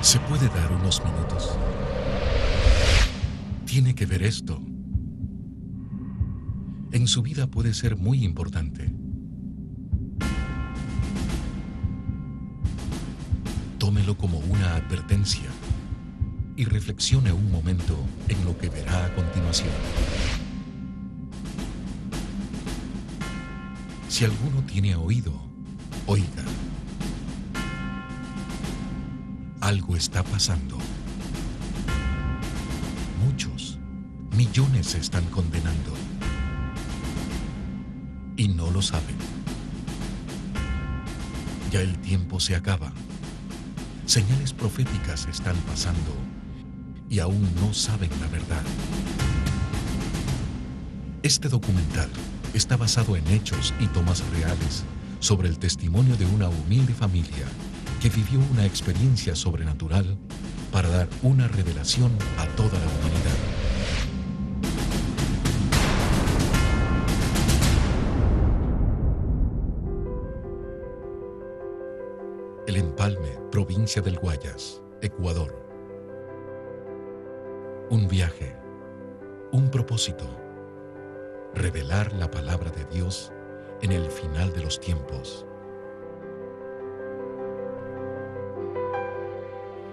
¿Se puede dar unos minutos? Tiene que ver esto. En su vida puede ser muy importante. Tómelo como una advertencia y reflexione un momento en lo que verá a continuación. Si alguno tiene oído, oiga. Algo está pasando. Muchos, millones se están condenando. Y no lo saben. Ya el tiempo se acaba. Señales proféticas están pasando y aún no saben la verdad. Este documental está basado en hechos y tomas reales sobre el testimonio de una humilde familia que vivió una experiencia sobrenatural para dar una revelación a toda la humanidad. El Empalme, provincia del Guayas, Ecuador. Un viaje, un propósito, revelar la palabra de Dios en el final de los tiempos.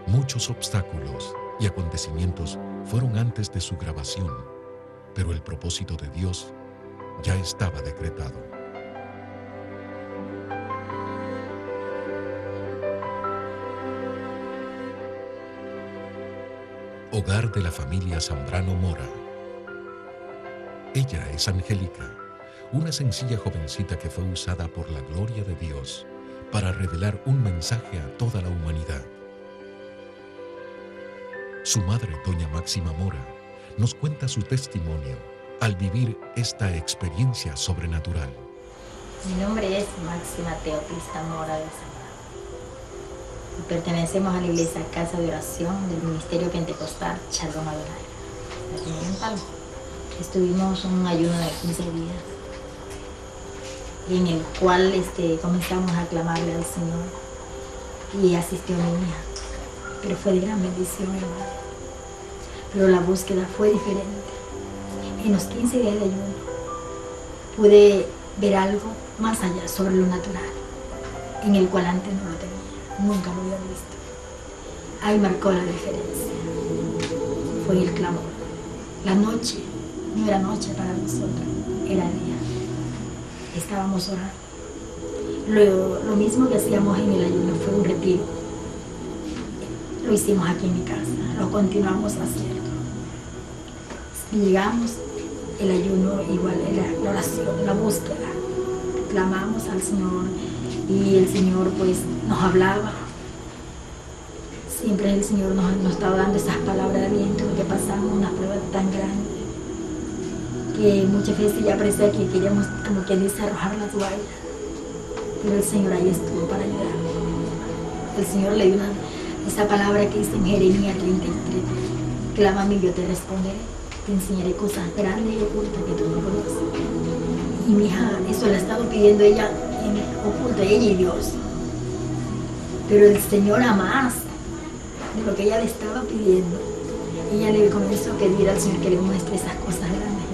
Muchos obstáculos y acontecimientos fueron antes de su grabación, pero el propósito de Dios ya estaba decretado. Hogar de la familia Zambrano Mora. Ella es Angélica, una sencilla jovencita que fue usada por la gloria de Dios para revelar un mensaje a toda la humanidad. Su madre, doña Máxima Mora, nos cuenta su testimonio al vivir esta experiencia sobrenatural. Mi nombre es Máxima Teoplista Mora de Zambrano. Pertenecemos a la iglesia Casa de Oración del Ministerio Pentecostal Shalom Adonai, aquí en Empalme. Estuvimos un ayuno de 15 días en el cual comenzamos a clamarle al Señor y asistió mi hija, pero fue de gran bendición, hermano. Pero la búsqueda fue diferente. En los 15 días de ayuno pude ver algo más allá sobre lo natural, en el cual antes no lo tenía. Nunca lo había visto. Ahí marcó la diferencia. Fue el clamor. La noche no era noche para nosotros, era día. Estábamos orando. Lo mismo que hacíamos en el ayuno fue un retiro. Lo hicimos aquí en mi casa, lo continuamos haciendo. Llegamos, el ayuno igual era la oración, la búsqueda. Clamamos al Señor y el Señor pues nos hablaba. Siempre el Señor nos estaba dando esas palabras de aliento porque pasamos una prueba tan grande que muchas veces ya parecía que queríamos, como quien dice, arrojar la toalla. Pero el Señor ahí estuvo para ayudarnos. El Señor le dio esa palabra que dice en Jeremías 33. Clámame y yo te responderé. Te enseñaré cosas grandes y ocultas que tú no conoces. Y mi hija, eso la ha estado pidiendo ella en oculto, ella y Dios. Pero el Señor a más de lo que ella le estaba pidiendo, ella le comenzó a pedir al Señor que le muestre esas cosas grandes.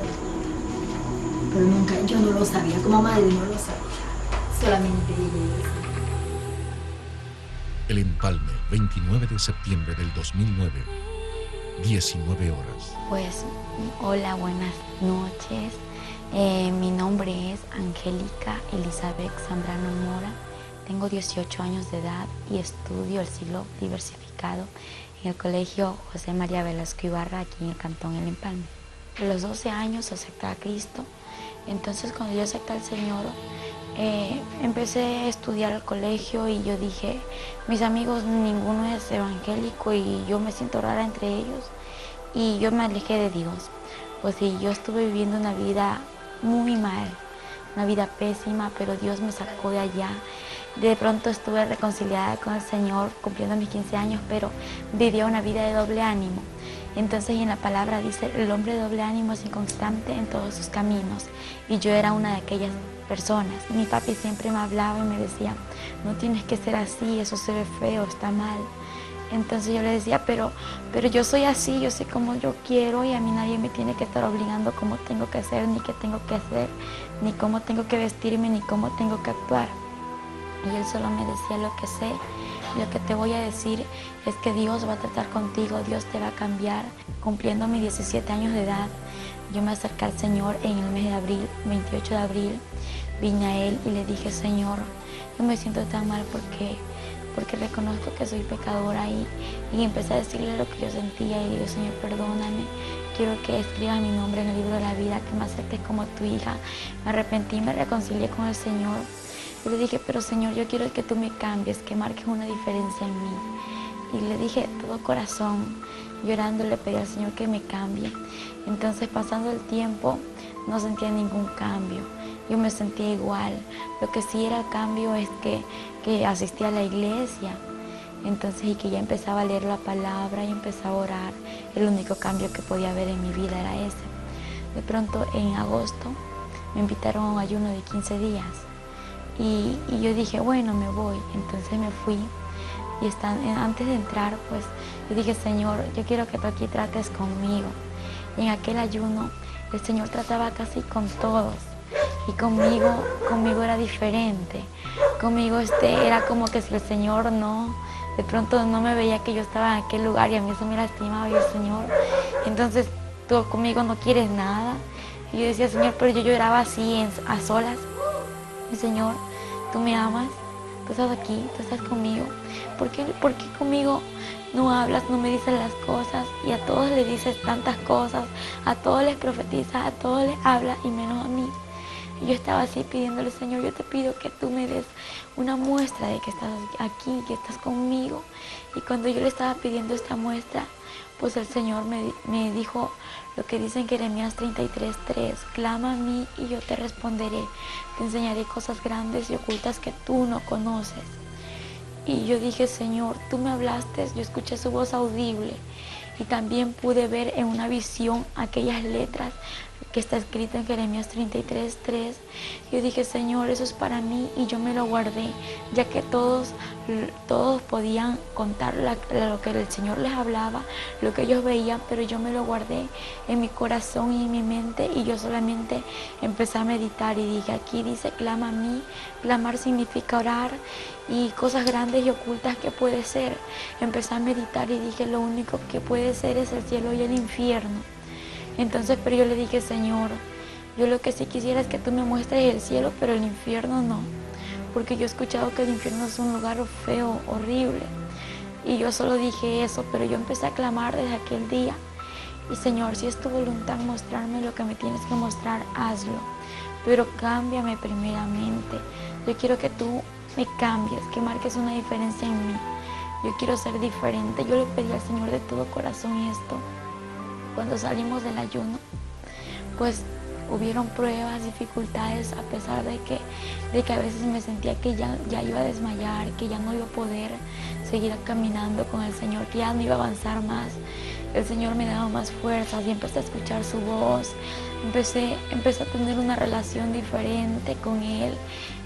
Pero nunca, yo no lo sabía, como madre no lo sabía, solamente ella. El Empalme, 29 de septiembre del 2009, 19 horas. Pues, hola, buenas noches. Mi nombre es Angélica Elizabeth Zambrano Mora. Tengo 18 años de edad y estudio el siglo diversificado en el Colegio José María Velasco Ibarra, aquí en el Cantón El Empalme. A los 12 años acepté a Cristo. Entonces, cuando yo acepté al Señor, empecé a estudiar al colegio y yo dije, mis amigos, ninguno es evangélico y yo me siento rara entre ellos. Y yo me alejé de Dios. Pues sí, yo estuve viviendo una vida muy mal, una vida pésima, pero Dios me sacó de allá. De pronto estuve reconciliada con el Señor, cumpliendo mis 15 años, pero vivía una vida de doble ánimo. Entonces en la palabra dice, el hombre de doble ánimo es inconstante en todos sus caminos. Y yo era una de aquellas personas. Mi papi siempre me hablaba y me decía, no tienes que ser así, eso se ve feo, está mal. Entonces yo le decía, pero yo soy así, yo soy como yo quiero y a mí nadie me tiene que estar obligando cómo tengo que ser, ni qué tengo que hacer, ni cómo tengo que vestirme, ni cómo tengo que actuar. Y él solo me decía, lo que sé, lo que te voy a decir es que Dios va a tratar contigo, Dios te va a cambiar. Cumpliendo mis 17 años de edad, yo me acerqué al Señor en el mes de abril, 28 de abril, vine a Él y le dije, Señor, yo me siento tan mal porque reconozco que soy pecadora y empecé a decirle lo que yo sentía y le digo, Señor, perdóname, quiero que escribas mi nombre en el libro de la vida, que me aceptes como tu hija. Me arrepentí, me reconcilié con el Señor. Y le dije, pero Señor, yo quiero que tú me cambies, que marques una diferencia en mí. Y le dije todo corazón, llorando, le pedí al Señor que me cambie. Entonces, pasando el tiempo, no sentía ningún cambio. Yo me sentía igual. Lo que sí era cambio es que asistía a la iglesia. Entonces, y que ya empezaba a leer la palabra y empezaba a orar. El único cambio que podía haber en mi vida era ese. De pronto, en agosto, me invitaron a un ayuno de 15 días. Y yo dije, bueno, me voy. Entonces me fui. Y antes de entrar, pues, yo dije, Señor, yo quiero que tú aquí trates conmigo. Y en aquel ayuno, el Señor trataba casi con todos. Y conmigo era diferente. Conmigo era como que si el Señor de pronto no me veía que yo estaba en aquel lugar y a mí eso me lastimaba y el Señor. Entonces tú conmigo no quieres nada. Y yo decía, Señor, pero yo lloraba así a solas. Y Señor, tú me amas, tú estás aquí, tú estás conmigo. ¿Por qué conmigo no hablas, no me dices las cosas? Y a todos les dices tantas cosas, a todos les profetizas, a todos les hablas y menos a mí. Y yo estaba así pidiéndole, Señor, yo te pido que tú me des una muestra de que estás aquí, que estás conmigo. Y cuando yo le estaba pidiendo esta muestra, pues el Señor me dijo lo que dice en Jeremías 33:3, clama a mí y yo te responderé, te enseñaré cosas grandes y ocultas que tú no conoces. Y yo dije, Señor, tú me hablaste, yo escuché su voz audible y también pude ver en una visión aquellas letras que está escrito en Jeremías 33:3. Yo dije, Señor, eso es para mí y yo me lo guardé, ya que todos podían contar lo que el Señor les hablaba, lo que ellos veían, pero yo me lo guardé en mi corazón y en mi mente y yo solamente empecé a meditar y dije, aquí dice, clama a mí. Clamar significa orar y cosas grandes y ocultas que puede ser. Empecé a meditar y dije, lo único que puede ser es el cielo y el infierno. Entonces, pero yo le dije, Señor, yo lo que sí quisiera es que tú me muestres el cielo, pero el infierno no. Porque yo he escuchado que el infierno es un lugar feo, horrible. Y yo solo dije eso, pero yo empecé a clamar desde aquel día. Y Señor, si es tu voluntad mostrarme lo que me tienes que mostrar, hazlo. Pero cámbiame primeramente. Yo quiero que tú me cambies, que marques una diferencia en mí. Yo quiero ser diferente. Yo le pedí al Señor de todo corazón esto. Cuando salimos del ayuno, pues hubieron pruebas, dificultades, a pesar de que a veces me sentía que ya iba a desmayar, que ya no iba a poder seguir caminando con el Señor, que ya no iba a avanzar más. El Señor me daba más fuerzas y empecé a escuchar su voz. Empecé a tener una relación diferente con Él.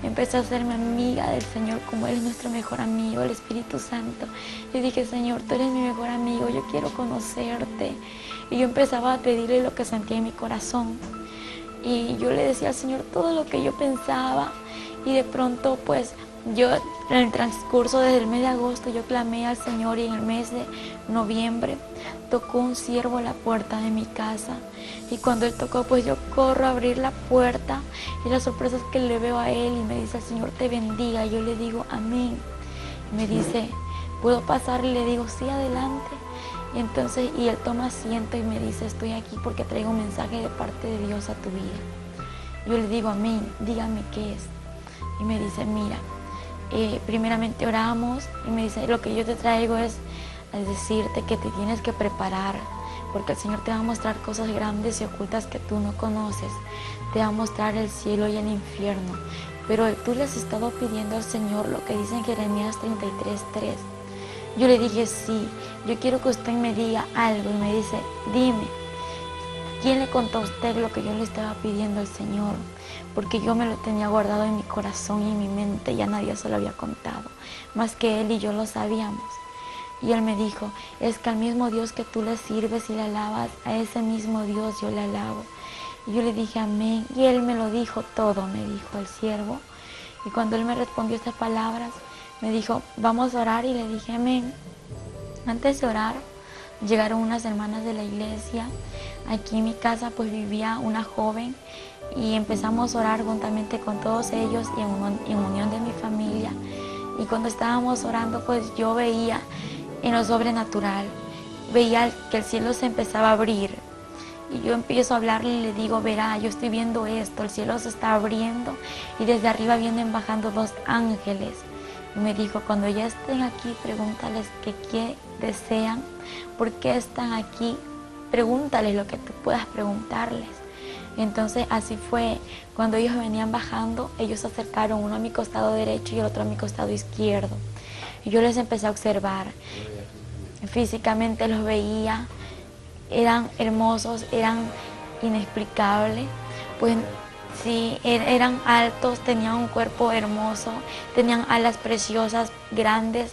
Empecé a hacerme amiga del Señor como Él es nuestro mejor amigo, el Espíritu Santo. Y dije, Señor, tú eres mi mejor amigo, yo quiero conocerte. Y yo empezaba a pedirle lo que sentía en mi corazón. Y yo le decía al Señor todo lo que yo pensaba. Y de pronto, pues, yo en el transcurso desde el mes de agosto, yo clamé al Señor y en el mes de noviembre tocó un siervo a la puerta de mi casa. Y cuando él tocó, pues yo corro a abrir la puerta y la sorpresa es que le veo a él y me dice, el Señor te bendiga. Y yo le digo, amén. Y me dice, ¿puedo pasar? Y le digo, sí, adelante. Y entonces, y él toma asiento y me dice, estoy aquí porque traigo un mensaje de parte de Dios a tu vida. Yo le digo, amén, dígame qué es. Y me dice, mira, primeramente oramos y me dice, lo que yo te traigo es decirte que te tienes que preparar porque el Señor te va a mostrar cosas grandes y ocultas que tú no conoces. Te va a mostrar el cielo y el infierno. Pero tú le has estado pidiendo al Señor lo que dice en Jeremías 33:3. Yo le dije, sí, yo quiero que usted me diga algo. Y me dice, dime, ¿quién le contó a usted lo que yo le estaba pidiendo al Señor? Porque yo me lo tenía guardado en mi corazón y en mi mente, ya nadie se lo había contado, más que Él y yo lo sabíamos. Y él me dijo, es que al mismo Dios que tú le sirves y le alabas, a ese mismo Dios yo le alabo. Y yo le dije amén, y él me lo dijo todo, me dijo el siervo. Y cuando él me respondió estas palabras, me dijo, vamos a orar, y le dije amén. Antes de orar, llegaron unas hermanas de la iglesia. Aquí en mi casa pues vivía una joven y empezamos a orar juntamente con todos ellos y en unión de mi familia. Y cuando estábamos orando pues yo veía en lo sobrenatural, veía que el cielo se empezaba a abrir. Y yo empiezo a hablarle y le digo, verá, yo estoy viendo esto, el cielo se está abriendo y desde arriba vienen bajando 2 ángeles. Y me dijo, cuando ya estén aquí, pregúntales que qué desean, por qué están aquí, pregúntales lo que tú puedas preguntarles. Entonces así fue, cuando ellos venían bajando, ellos se acercaron, uno a mi costado derecho y el otro a mi costado izquierdo. Y yo les empecé a observar, físicamente los veía, eran hermosos, eran inexplicables, pues sí, eran altos, tenían un cuerpo hermoso, tenían alas preciosas, grandes,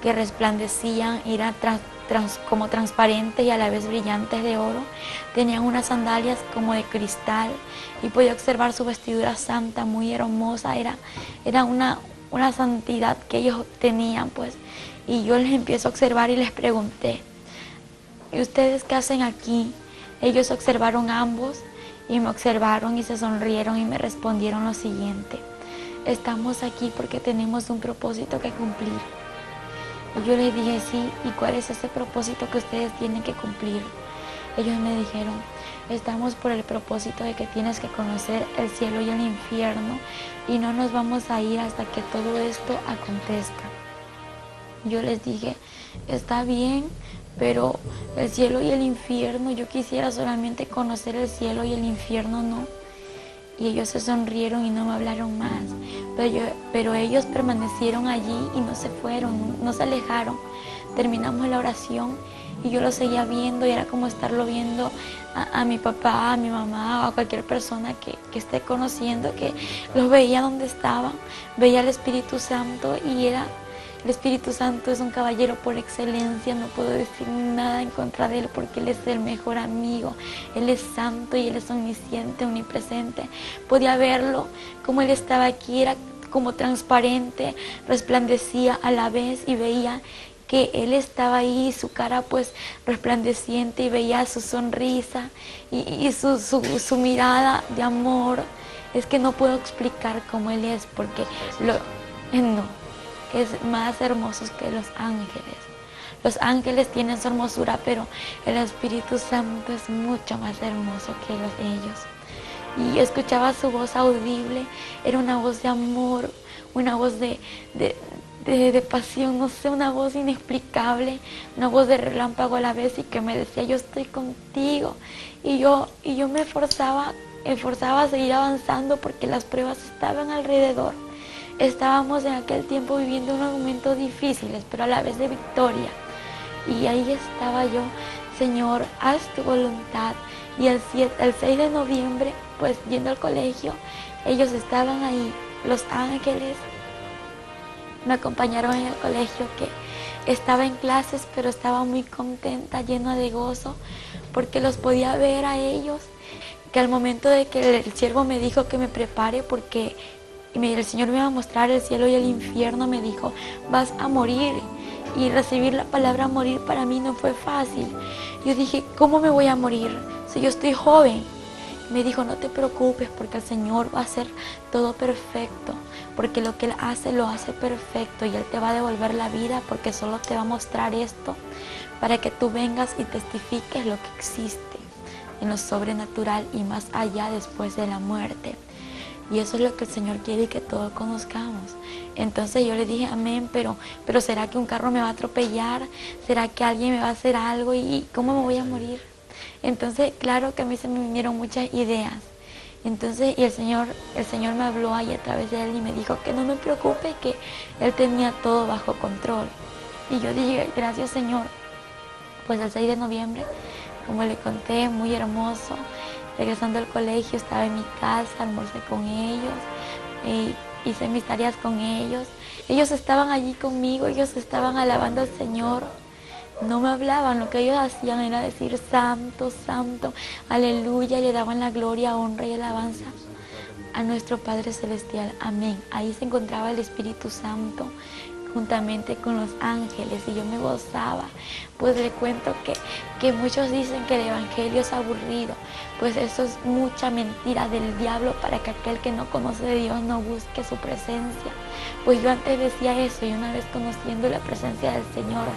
que resplandecían, eran como transparentes y a la vez brillantes de oro, tenían unas sandalias como de cristal y podía observar su vestidura santa, muy hermosa, era una santidad que ellos tenían, pues, y yo les empiezo a observar y les pregunté, ¿y ustedes qué hacen aquí? Ellos observaron ambos y me observaron y se sonrieron y me respondieron lo siguiente, estamos aquí porque tenemos un propósito que cumplir. Y yo les dije, sí, ¿y cuál es ese propósito que ustedes tienen que cumplir? Ellos me dijeron, estamos por el propósito de que tienes que conocer el cielo y el infierno y no nos vamos a ir hasta que todo esto acontezca. Yo les dije, está bien, pero el cielo y el infierno, yo quisiera solamente conocer el cielo y el infierno no. Y ellos se sonrieron y no me hablaron más, pero ellos permanecieron allí y no se fueron, no se alejaron. Terminamos la oración y yo lo seguía viendo y era como estarlo viendo a mi papá, a mi mamá o a cualquier persona que esté conociendo, que los veía donde estaban, veía al Espíritu Santo y el Espíritu Santo es un caballero por excelencia, no puedo decir nada en contra de él porque él es el mejor amigo, él es santo y él es omnisciente, omnipresente. Podía verlo como él estaba aquí, era como transparente, resplandecía a la vez y veía que él estaba ahí, su cara pues resplandeciente y veía su sonrisa y su mirada de amor. Es que no puedo explicar cómo él es porque no. Es más hermosos que los ángeles. Los ángeles tienen su hermosura, pero el Espíritu Santo es mucho más hermoso que ellos. Y escuchaba su voz audible, era una voz de amor, una voz de pasión, no sé, una voz inexplicable, una voz de relámpago a la vez y que me decía, yo estoy contigo. Y yo me esforzaba a seguir avanzando porque las pruebas estaban alrededor. Estábamos en aquel tiempo viviendo unos momentos difíciles, pero a la vez de victoria. Y ahí estaba yo, Señor, haz tu voluntad. Y el 6 de noviembre, pues yendo al colegio, ellos estaban ahí, los ángeles me acompañaron en el colegio, que estaba en clases, pero estaba muy contenta, llena de gozo, porque los podía ver a ellos, que al momento de que el siervo me dijo que me prepare, porque el Señor me iba a mostrar el cielo y el infierno, me dijo, vas a morir. Y recibir la palabra morir para mí no fue fácil. Yo dije, ¿cómo me voy a morir si yo estoy joven? Me dijo, no te preocupes porque el Señor va a hacer todo perfecto, porque lo que Él hace lo hace perfecto y Él te va a devolver la vida porque solo te va a mostrar esto para que tú vengas y testifiques lo que existe en lo sobrenatural y más allá después de la muerte. Y eso es lo que el Señor quiere que todos conozcamos. Entonces yo le dije, amén, pero ¿será que un carro me va a atropellar? ¿Será que alguien me va a hacer algo? ¿Y cómo me voy a morir? Entonces, claro que a mí se me vinieron muchas ideas. Entonces, y el Señor me habló ahí a través de él y me dijo que no me preocupe, que Él tenía todo bajo control. Y yo dije, gracias Señor. Pues el 6 de noviembre, como le conté, muy hermoso. Regresando al colegio, estaba en mi casa, almorcé con ellos, hice mis tareas con ellos. Ellos estaban allí conmigo, ellos estaban alabando al Señor. no me hablaban, lo que ellos hacían era decir santo, santo, aleluya, y le daban la gloria, honra y alabanza a nuestro Padre Celestial, amén. Ahí se encontraba el Espíritu Santo juntamente con los ángeles y yo me gozaba. Pues le cuento que muchos dicen que el evangelio es aburrido, pues eso es mucha mentira del diablo para que aquel que no conoce de Dios no busque su presencia. Pues yo antes decía eso, y una vez conociendo la presencia del Señor,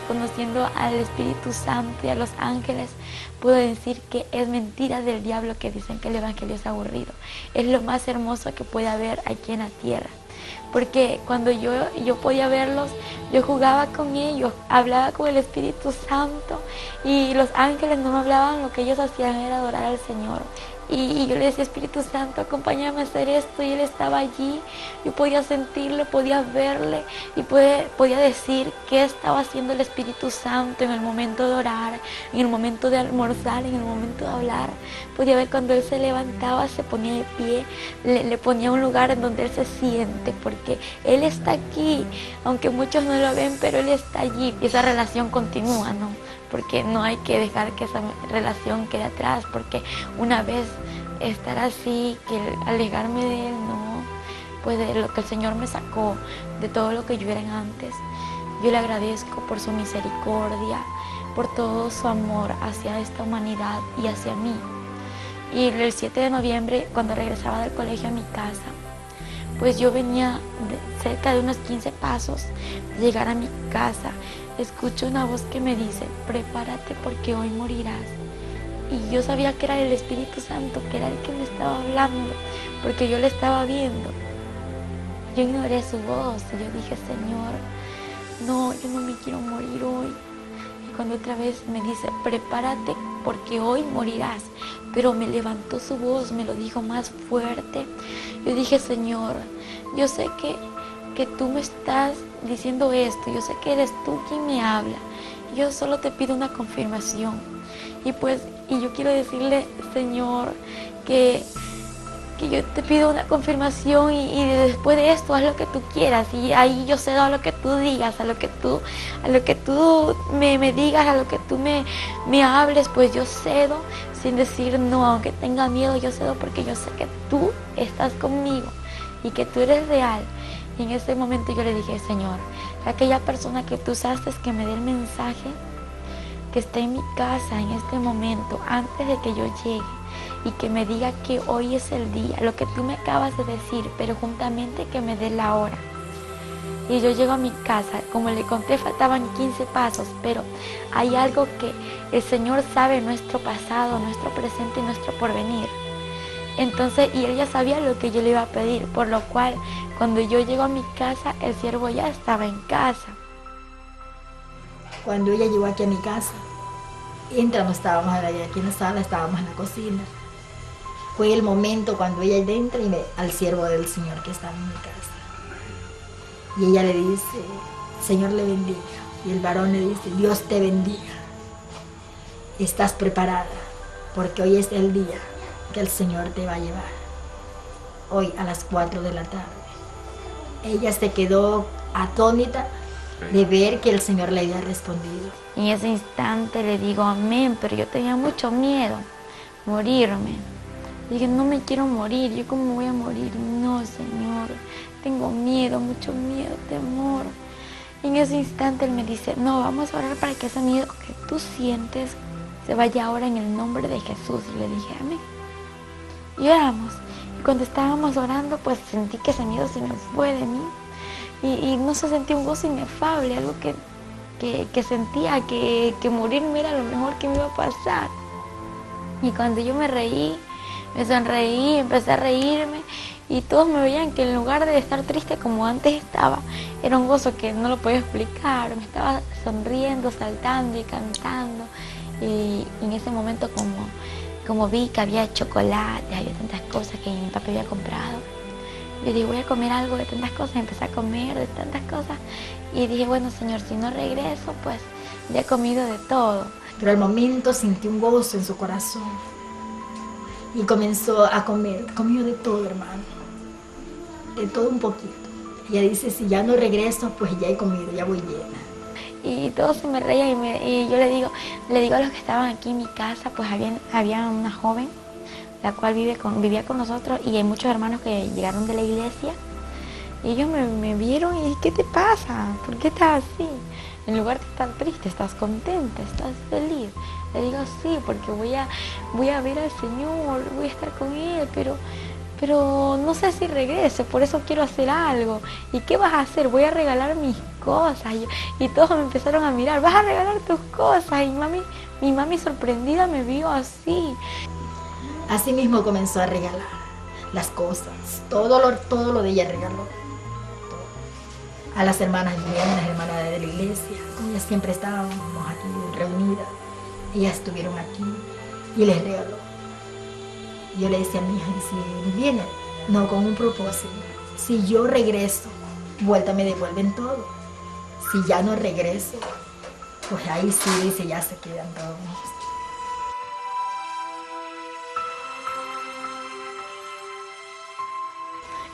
conociendo al Espíritu Santo y a los ángeles, puedo decir que es mentira del diablo que dicen que el evangelio es aburrido. Es lo más hermoso que puede haber aquí en la tierra. Porque cuando yo podía verlos, yo jugaba con ellos, hablaba con el Espíritu Santo y los ángeles no me hablaban, lo que ellos hacían era adorar al Señor. Y yo le decía, Espíritu Santo, acompáñame a hacer esto, y Él estaba allí. Yo podía sentirle, podía verle y podía decir qué estaba haciendo el Espíritu Santo en el momento de orar, en el momento de almorzar, en el momento de hablar. Podía ver cuando Él se levantaba, se ponía de pie, le ponía un lugar en donde Él se siente, porque Él está aquí, aunque muchos no lo ven, pero Él está allí. Y esa relación continúa, ¿no? Porque no hay que dejar que esa relación quede atrás, porque una vez estar así, que alejarme de Él, no, pues de lo que el Señor me sacó, de todo lo que yo era antes, yo le agradezco por su misericordia, por todo su amor hacia esta humanidad y hacia mí. Y el 7 de noviembre, cuando regresaba del colegio a mi casa, pues yo venía cerca de unos 15 pasos de llegar a mi casa. Escucho una voz que me dice, prepárate porque hoy morirás. Y yo sabía que era el Espíritu Santo, que era el que me estaba hablando, porque yo le estaba viendo. Yo ignoré su voz y yo dije, Señor, no, yo no me quiero morir hoy. Y cuando otra vez me dice, prepárate porque hoy morirás, pero me levantó su voz, me lo dijo más fuerte. Yo dije, Señor, yo sé que tú me estás diciendo esto, yo sé que eres tú quien me habla, yo solo te pido una confirmación. Y yo quiero decirle, Señor, que yo te pido una confirmación y después de esto haz lo que tú quieras, y ahí yo cedo a lo que tú digas, a lo que tú me digas, a lo que tú me hables, pues yo cedo sin decir no, aunque tenga miedo, yo cedo porque yo sé que tú estás conmigo y que tú eres real. Y en ese momento yo le dije, Señor, aquella persona que tú usaste que me dé el mensaje, que esté en mi casa en este momento, antes de que yo llegue, y que me diga que hoy es el día, lo que tú me acabas de decir, pero juntamente que me dé la hora. Y yo llego a mi casa, como le conté, faltaban 15 pasos, pero hay algo que el Señor sabe, nuestro pasado, nuestro presente y nuestro porvenir. Entonces, y Él ya sabía lo que yo le iba a pedir, por lo cual, cuando yo llego a mi casa, el siervo ya estaba en casa. Cuando ella llegó aquí a mi casa, no estábamos aquí en la sala, estábamos en la cocina. Fue el momento cuando ella entra y al siervo del Señor que estaba en mi casa. Y ella le dice, Señor le bendiga. Y el varón le dice, Dios te bendiga. Estás preparada, porque hoy es el día que el Señor te va a llevar. Hoy a las 4 de la tarde. Ella se quedó atónita de ver que el Señor le había respondido. En ese instante le digo amén, pero yo tenía mucho miedo, morirme. Dije, no me quiero morir, ¿yo cómo voy a morir? No, Señor, tengo miedo, mucho miedo, temor. Y en ese instante Él me dice, no, vamos a orar para que ese miedo que tú sientes se vaya ahora en el nombre de Jesús. Y le dije, amén. Y oramos. Y cuando estábamos orando, pues sentí que ese miedo se me fue de mí. Y no se sentía un gozo inefable, algo que sentía que morirme era lo mejor que me iba a pasar. Y cuando yo me reí, me sonreí, empecé a reírme y todos me veían que en lugar de estar triste como antes estaba, era un gozo que no lo podía explicar. Me estaba sonriendo, saltando y cantando. Y en ese momento como vi que había chocolate, había tantas cosas que mi papá había comprado, yo dije, voy a comer algo de tantas cosas, empecé a comer de tantas cosas y dije, bueno, Señor, si no regreso, pues ya he comido de todo. Pero al momento sentí un gozo en su corazón y comenzó a comer, comió de todo, hermano, de todo un poquito. Y ella dice, si ya no regreso, pues ya he comido, ya voy llena. y todos se me reían y yo le digo a los que estaban aquí en mi casa, pues había una joven, la cual vivía con nosotros, y hay muchos hermanos que llegaron de la iglesia, y ellos me vieron y ¿qué te pasa? ¿Por qué estás así? En lugar de estar triste, ¿estás contenta? ¿Estás feliz? Le digo, sí, porque voy a ver al Señor, voy a estar con Él, pero no sé si regrese, por eso quiero hacer algo. ¿Y qué vas a hacer? Voy a regalar mis cosas. Y todos me empezaron a mirar, vas a regalar tus cosas. Y mi mami sorprendida me vio así. Así mismo comenzó a regalar las cosas, todo lo de ella regaló. A las hermanas, las hermanas de la iglesia, ellas siempre estábamos aquí reunidas. Ellas estuvieron aquí y les regaló. Yo le decía a mi hija, si vienen, no con un propósito. Si yo regreso, vuelta me devuelven todo. Si ya no regreso, pues ahí sí, dice, ya se quedan todos.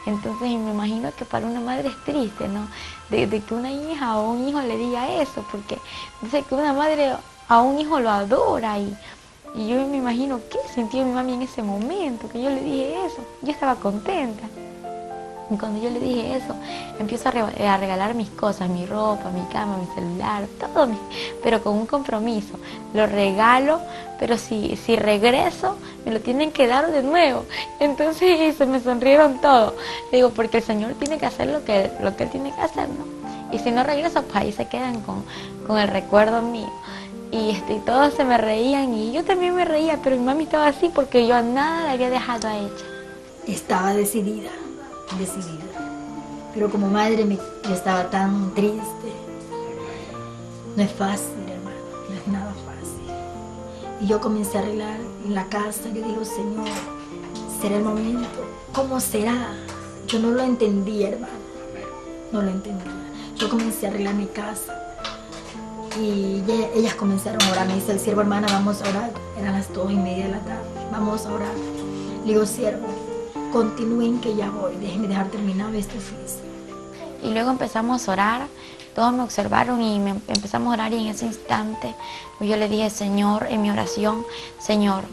Entonces me imagino que para una madre es triste, ¿no? De que una hija o un hijo le diga eso, porque dice que una madre a un hijo lo adora y yo me imagino qué sintió mi mami en ese momento, que yo le dije eso. Yo estaba contenta. Y cuando yo le dije eso, empiezo a regalar mis cosas, mi ropa, mi cama, mi celular, todo, pero con un compromiso. Lo regalo, pero si regreso, me lo tienen que dar de nuevo. Entonces se me sonrieron todos. Le digo, porque el Señor tiene que hacer lo que Él tiene que hacer, ¿no? Y si no regreso, pues ahí se quedan con el recuerdo mío. Y todos se me reían y yo también me reía, pero mi mami estaba así porque yo a nada la había dejado a ella. Estaba decidida. Pero como madre yo estaba tan triste. No es fácil, hermano, no es nada fácil. Y yo comencé a arreglar en la casa. Yo digo, Señor, ¿será el momento? ¿Cómo será? Yo no lo entendía, hermano. No lo entendía. Yo comencé a arreglar mi casa. Y ellas comenzaron a orar. Me dice el siervo, hermana, vamos a orar. Eran las 2:30 de la tarde. Vamos a orar. Le digo, siervo, continúen que ya voy. Déjenme dejar terminado este oficio. Y luego empezamos a orar. Todos me observaron y empezamos a orar, y en ese instante yo le dije, Señor, en mi oración, Señor,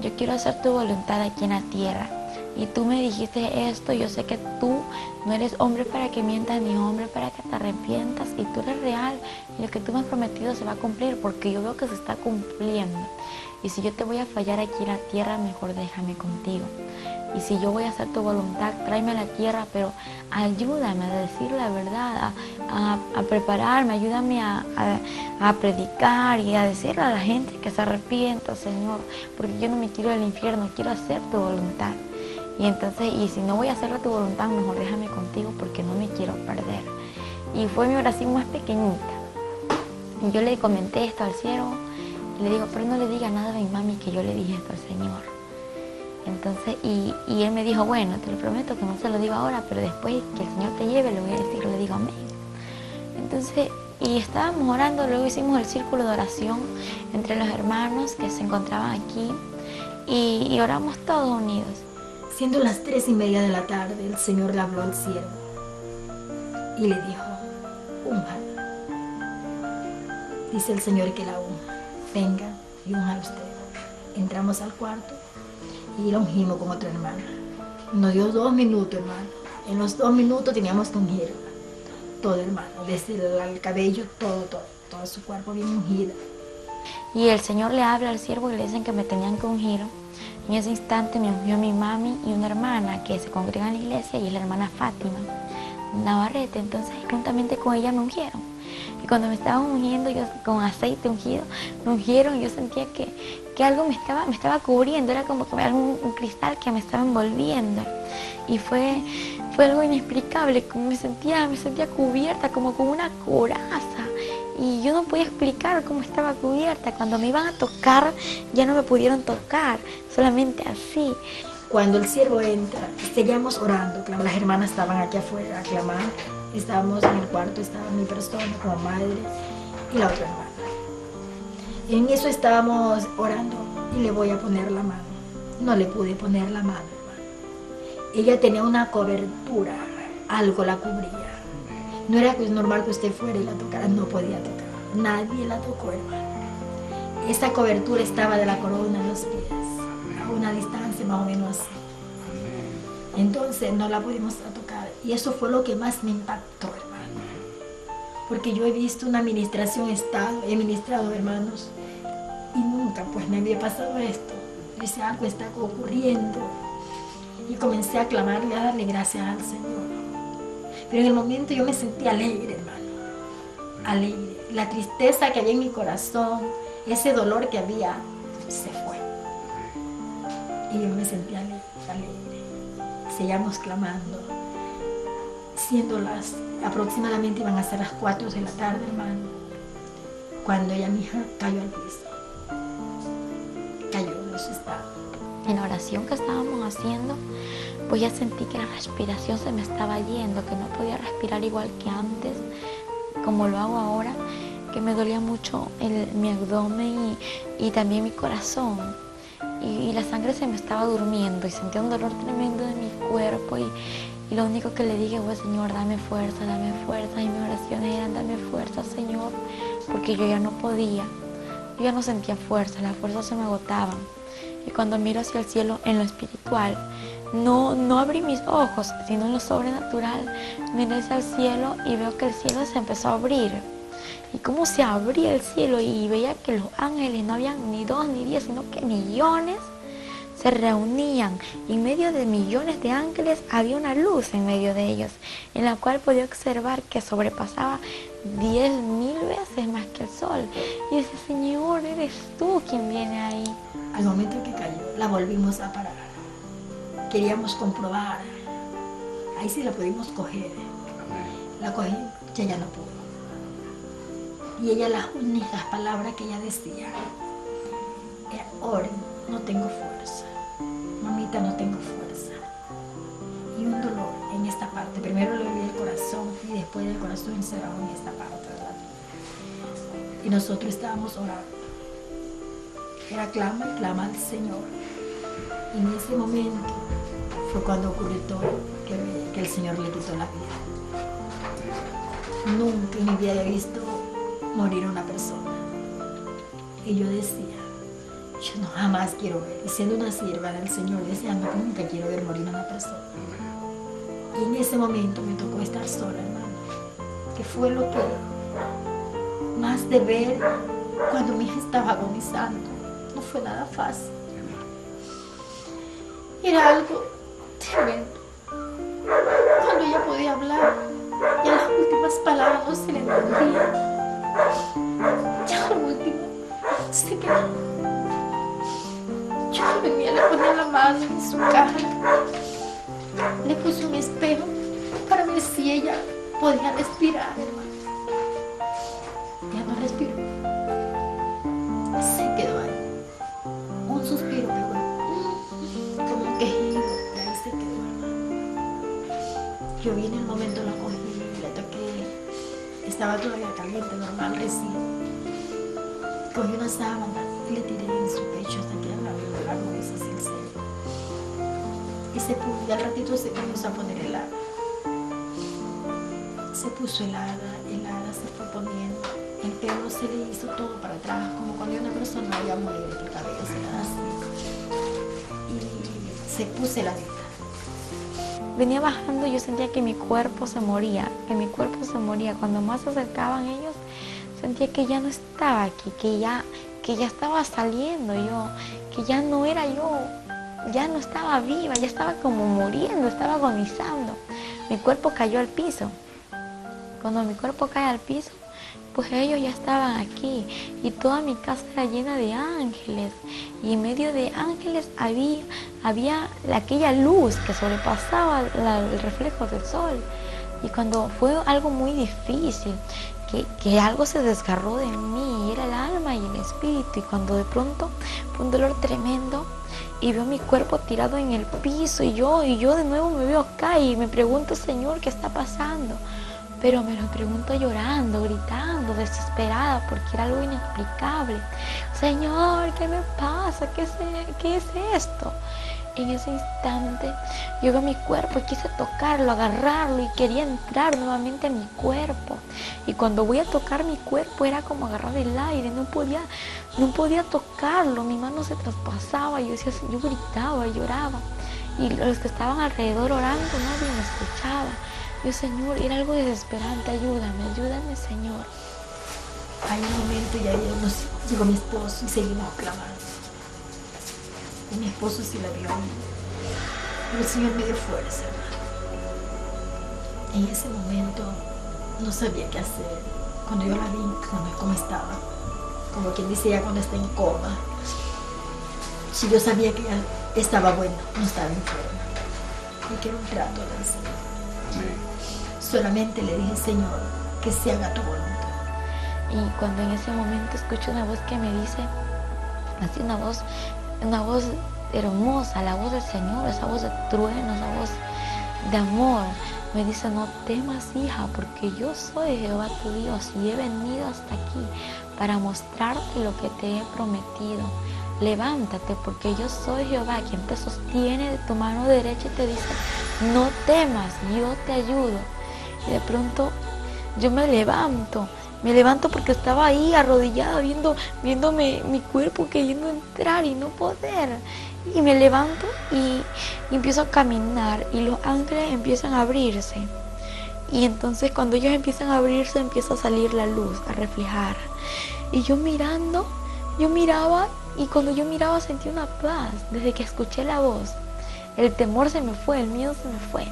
yo quiero hacer tu voluntad aquí en la tierra. Y tú me dijiste esto, yo sé que tú no eres hombre para que mientas, ni hombre para que te arrepientas, y tú eres real, y lo que tú me has prometido se va a cumplir, porque yo veo que se está cumpliendo. Y si yo te voy a fallar aquí en la tierra, mejor déjame contigo. Y si yo voy a hacer tu voluntad, tráeme a la tierra, pero ayúdame a decir la verdad, a prepararme, ayúdame a predicar y a decirle a la gente que se arrepienta, Señor, porque yo no me quiero del infierno, quiero hacer tu voluntad. Y entonces, y si no voy a hacer tu voluntad, mejor déjame contigo porque no me quiero perder. Y fue mi oración más pequeñita. Y yo le comenté esto al siervo y le digo, pero no le diga nada a mi mami que yo le dije esto al Señor. Entonces, y él me dijo, bueno, te lo prometo que no se lo digo ahora, pero después que el Señor te lleve, le voy a decir, le digo amén. Entonces, y estábamos orando, luego hicimos el círculo de oración entre los hermanos que se encontraban aquí y oramos todos unidos. Siendo las 3:30 de la tarde, el Señor le habló al siervo y le dijo, únjala. Dice el Señor que la unja. Venga y unja usted. Entramos al cuarto y la ungimos con otra hermana. Nos dio 2 minutos, hermano. En los 2 minutos teníamos que ungirla. Todo, hermano. Desde el cabello, todo su cuerpo bien ungido. Y el Señor le habla al siervo y le dicen que me tenían que ungir. En ese instante me ungió mi mami y una hermana que se congrega en la iglesia, y es la hermana Fátima Navarrete. Entonces, juntamente con ella me ungieron. Y cuando me estaban ungiendo, yo con aceite ungido, me ungieron, y yo sentía que algo me estaba cubriendo, era como que un cristal que me estaba envolviendo. Y fue algo inexplicable, me sentía cubierta como con una coraza. Y yo no podía explicar cómo estaba cubierta. Cuando me iban a tocar, ya no me pudieron tocar, solamente así. Cuando el siervo entra, seguíamos orando, las hermanas estaban aquí afuera aclamando. Estábamos en el cuarto, estaba mi persona como madre y la otra hermana. En eso estábamos orando y le voy a poner la mano. No le pude poner la mano, hermano. Ella tenía una cobertura, algo la cubría. No era normal que usted fuera y la tocara, no podía tocar. Nadie la tocó, hermano. Esa cobertura estaba de la corona en los pies, a una distancia más o menos así. Entonces no la pudimos tocar. Y eso fue lo que más me impactó, hermano. Porque yo he visto una administración, he ministrado, hermanos, y nunca pues me había pasado esto. Yo decía, algo está ocurriendo. Y comencé a clamarle, a darle gracias al Señor. Pero en el momento yo me sentí alegre, hermano. Alegre. La tristeza que había en mi corazón, ese dolor que había, se fue. Y yo me sentí alegre. Seguíamos clamando. Siendo aproximadamente iban a ser las 4 de la tarde, hermano, cuando ella, mi hija, cayó al piso. Cayó de su estado. En la oración que estábamos haciendo, pues ya sentí que la respiración se me estaba yendo, que no podía respirar igual que antes, como lo hago ahora, que me dolía mucho mi abdomen y también mi corazón. Y la sangre se me estaba durmiendo y sentía un dolor tremendo en mi cuerpo y lo único que le dije fue, Señor, dame fuerza, y mis oraciones eran, dame fuerza, Señor, porque yo ya no podía, yo ya no sentía fuerza, las fuerzas se me agotaban. Y cuando miro hacia el cielo en lo espiritual, no abrí mis ojos, sino en lo sobrenatural, miré hacia el cielo y veo que el cielo se empezó a abrir. Y cómo se abría el cielo y veía que los ángeles no habían ni 2 ni 10, sino que millones se reunían. Y en medio de millones de ángeles había una luz en medio de ellos, en la cual podía observar que sobrepasaba 10.000 veces más que el sol. Y dice, Señor, eres tú quien viene ahí. Al momento que cayó, la volvimos a parar. Queríamos comprobar. Ahí sí la pudimos coger. La cogí, ya no pudo. Y ella, las únicas palabras que ella decía era, oren, no tengo fuerza. Mamita, no tengo fuerza. Y un dolor en esta parte. Primero le dolía el corazón y después el corazón encerrado en esta parte, ¿verdad? Y nosotros estábamos orando. Era clama y clama al Señor. Y en ese momento fue cuando ocurrió todo, que el Señor le quitó la vida. Nunca en mi vida había visto morir a una persona. Y yo decía, yo no jamás quiero ver. Y siendo una sierva del Señor, decía, no, nunca quiero ver morir a una persona. Y en ese momento me tocó estar sola, hermano. Que fue lo que más de ver cuando mi hija estaba agonizando. No fue nada fácil. Era algo tremendo. Cuando ella podía hablar, ya las últimas palabras no se le entendían. Ya lo último se quedó. Yo venía, le ponía la mano en su cara, le puse un espejo para ver si ella podía respirar. Ya no respiró. Se quedó ahí. Un suspiro pegó, como un quejido, y ahí se quedó, hermano. Yo vi en el momento, la cogí, la toqué. Estaba todavía caliente, normal, recién. Cogí una sábana y le tiré en su pecho hasta que la nuez así el seno. Y y al ratito se comenzó a poner helada. Se puso helada, se fue poniendo. El pelo se le hizo todo para atrás, como cuando una persona había muere de tu cabeza, así. Y se puso heladita. Venía bajando y yo sentía que mi cuerpo se moría, Cuando más se acercaban ellos, sentía que ya no estaba aquí, que ya estaba saliendo yo, que ya no era yo, ya no estaba viva, ya estaba como muriendo, estaba agonizando. Mi cuerpo cayó al piso. Cuando mi cuerpo cae al piso, pues ellos ya estaban aquí y toda mi casa era llena de ángeles y en medio de ángeles había aquella luz que sobrepasaba el reflejo del sol. Y cuando fue algo muy difícil, que algo se desgarró de mí, era el alma y el espíritu, y cuando de pronto fue un dolor tremendo y veo mi cuerpo tirado en el piso y yo de nuevo me veo acá y me pregunto, Señor, ¿qué está pasando? Pero me lo pregunto llorando, gritando, desesperada, porque era algo inexplicable. Señor, ¿qué me pasa? ¿Qué es esto? En ese instante yo veo mi cuerpo y quise tocarlo, agarrarlo y quería entrar nuevamente a mi cuerpo. Y cuando voy a tocar mi cuerpo era como agarrar el aire, no podía tocarlo, mi mano se traspasaba, yo gritaba, lloraba. Y los que estaban alrededor orando nadie me escuchaba. Yo, Señor, era algo desesperante, ayúdame, Señor. Hay un momento ya llegó mi esposo y seguimos clamando. Y mi esposo sí la vio, pero el Señor me dio fuerza, hermano. En ese momento no sabía qué hacer. Cuando yo la vi, cómo estaba, como quien dice ya cuando está en coma. Si yo sabía que ella estaba buena, no estaba enferma. Y que era un trato del Señor. Solamente le dije, Señor, que se haga tu voluntad. Y cuando en ese momento escucho una voz que me dice, así una voz hermosa, la voz del Señor, esa voz de trueno, esa voz de amor, me dice, no temas, hija, porque yo soy Jehová tu Dios y he venido hasta aquí para mostrarte lo que te he prometido. Levántate, porque yo soy Jehová, quien te sostiene de tu mano derecha y te dice, no temas, yo te ayudo. Y de pronto yo me levanto porque estaba ahí arrodillada viéndome mi cuerpo queriendo entrar y no poder. Y me levanto y empiezo a caminar y los ángeles empiezan a abrirse. Y entonces cuando ellos empiezan a abrirse empieza a salir la luz, a reflejar. Y yo miraba y cuando yo miraba sentí una paz desde que escuché la voz. El temor se me fue, el miedo se me fue.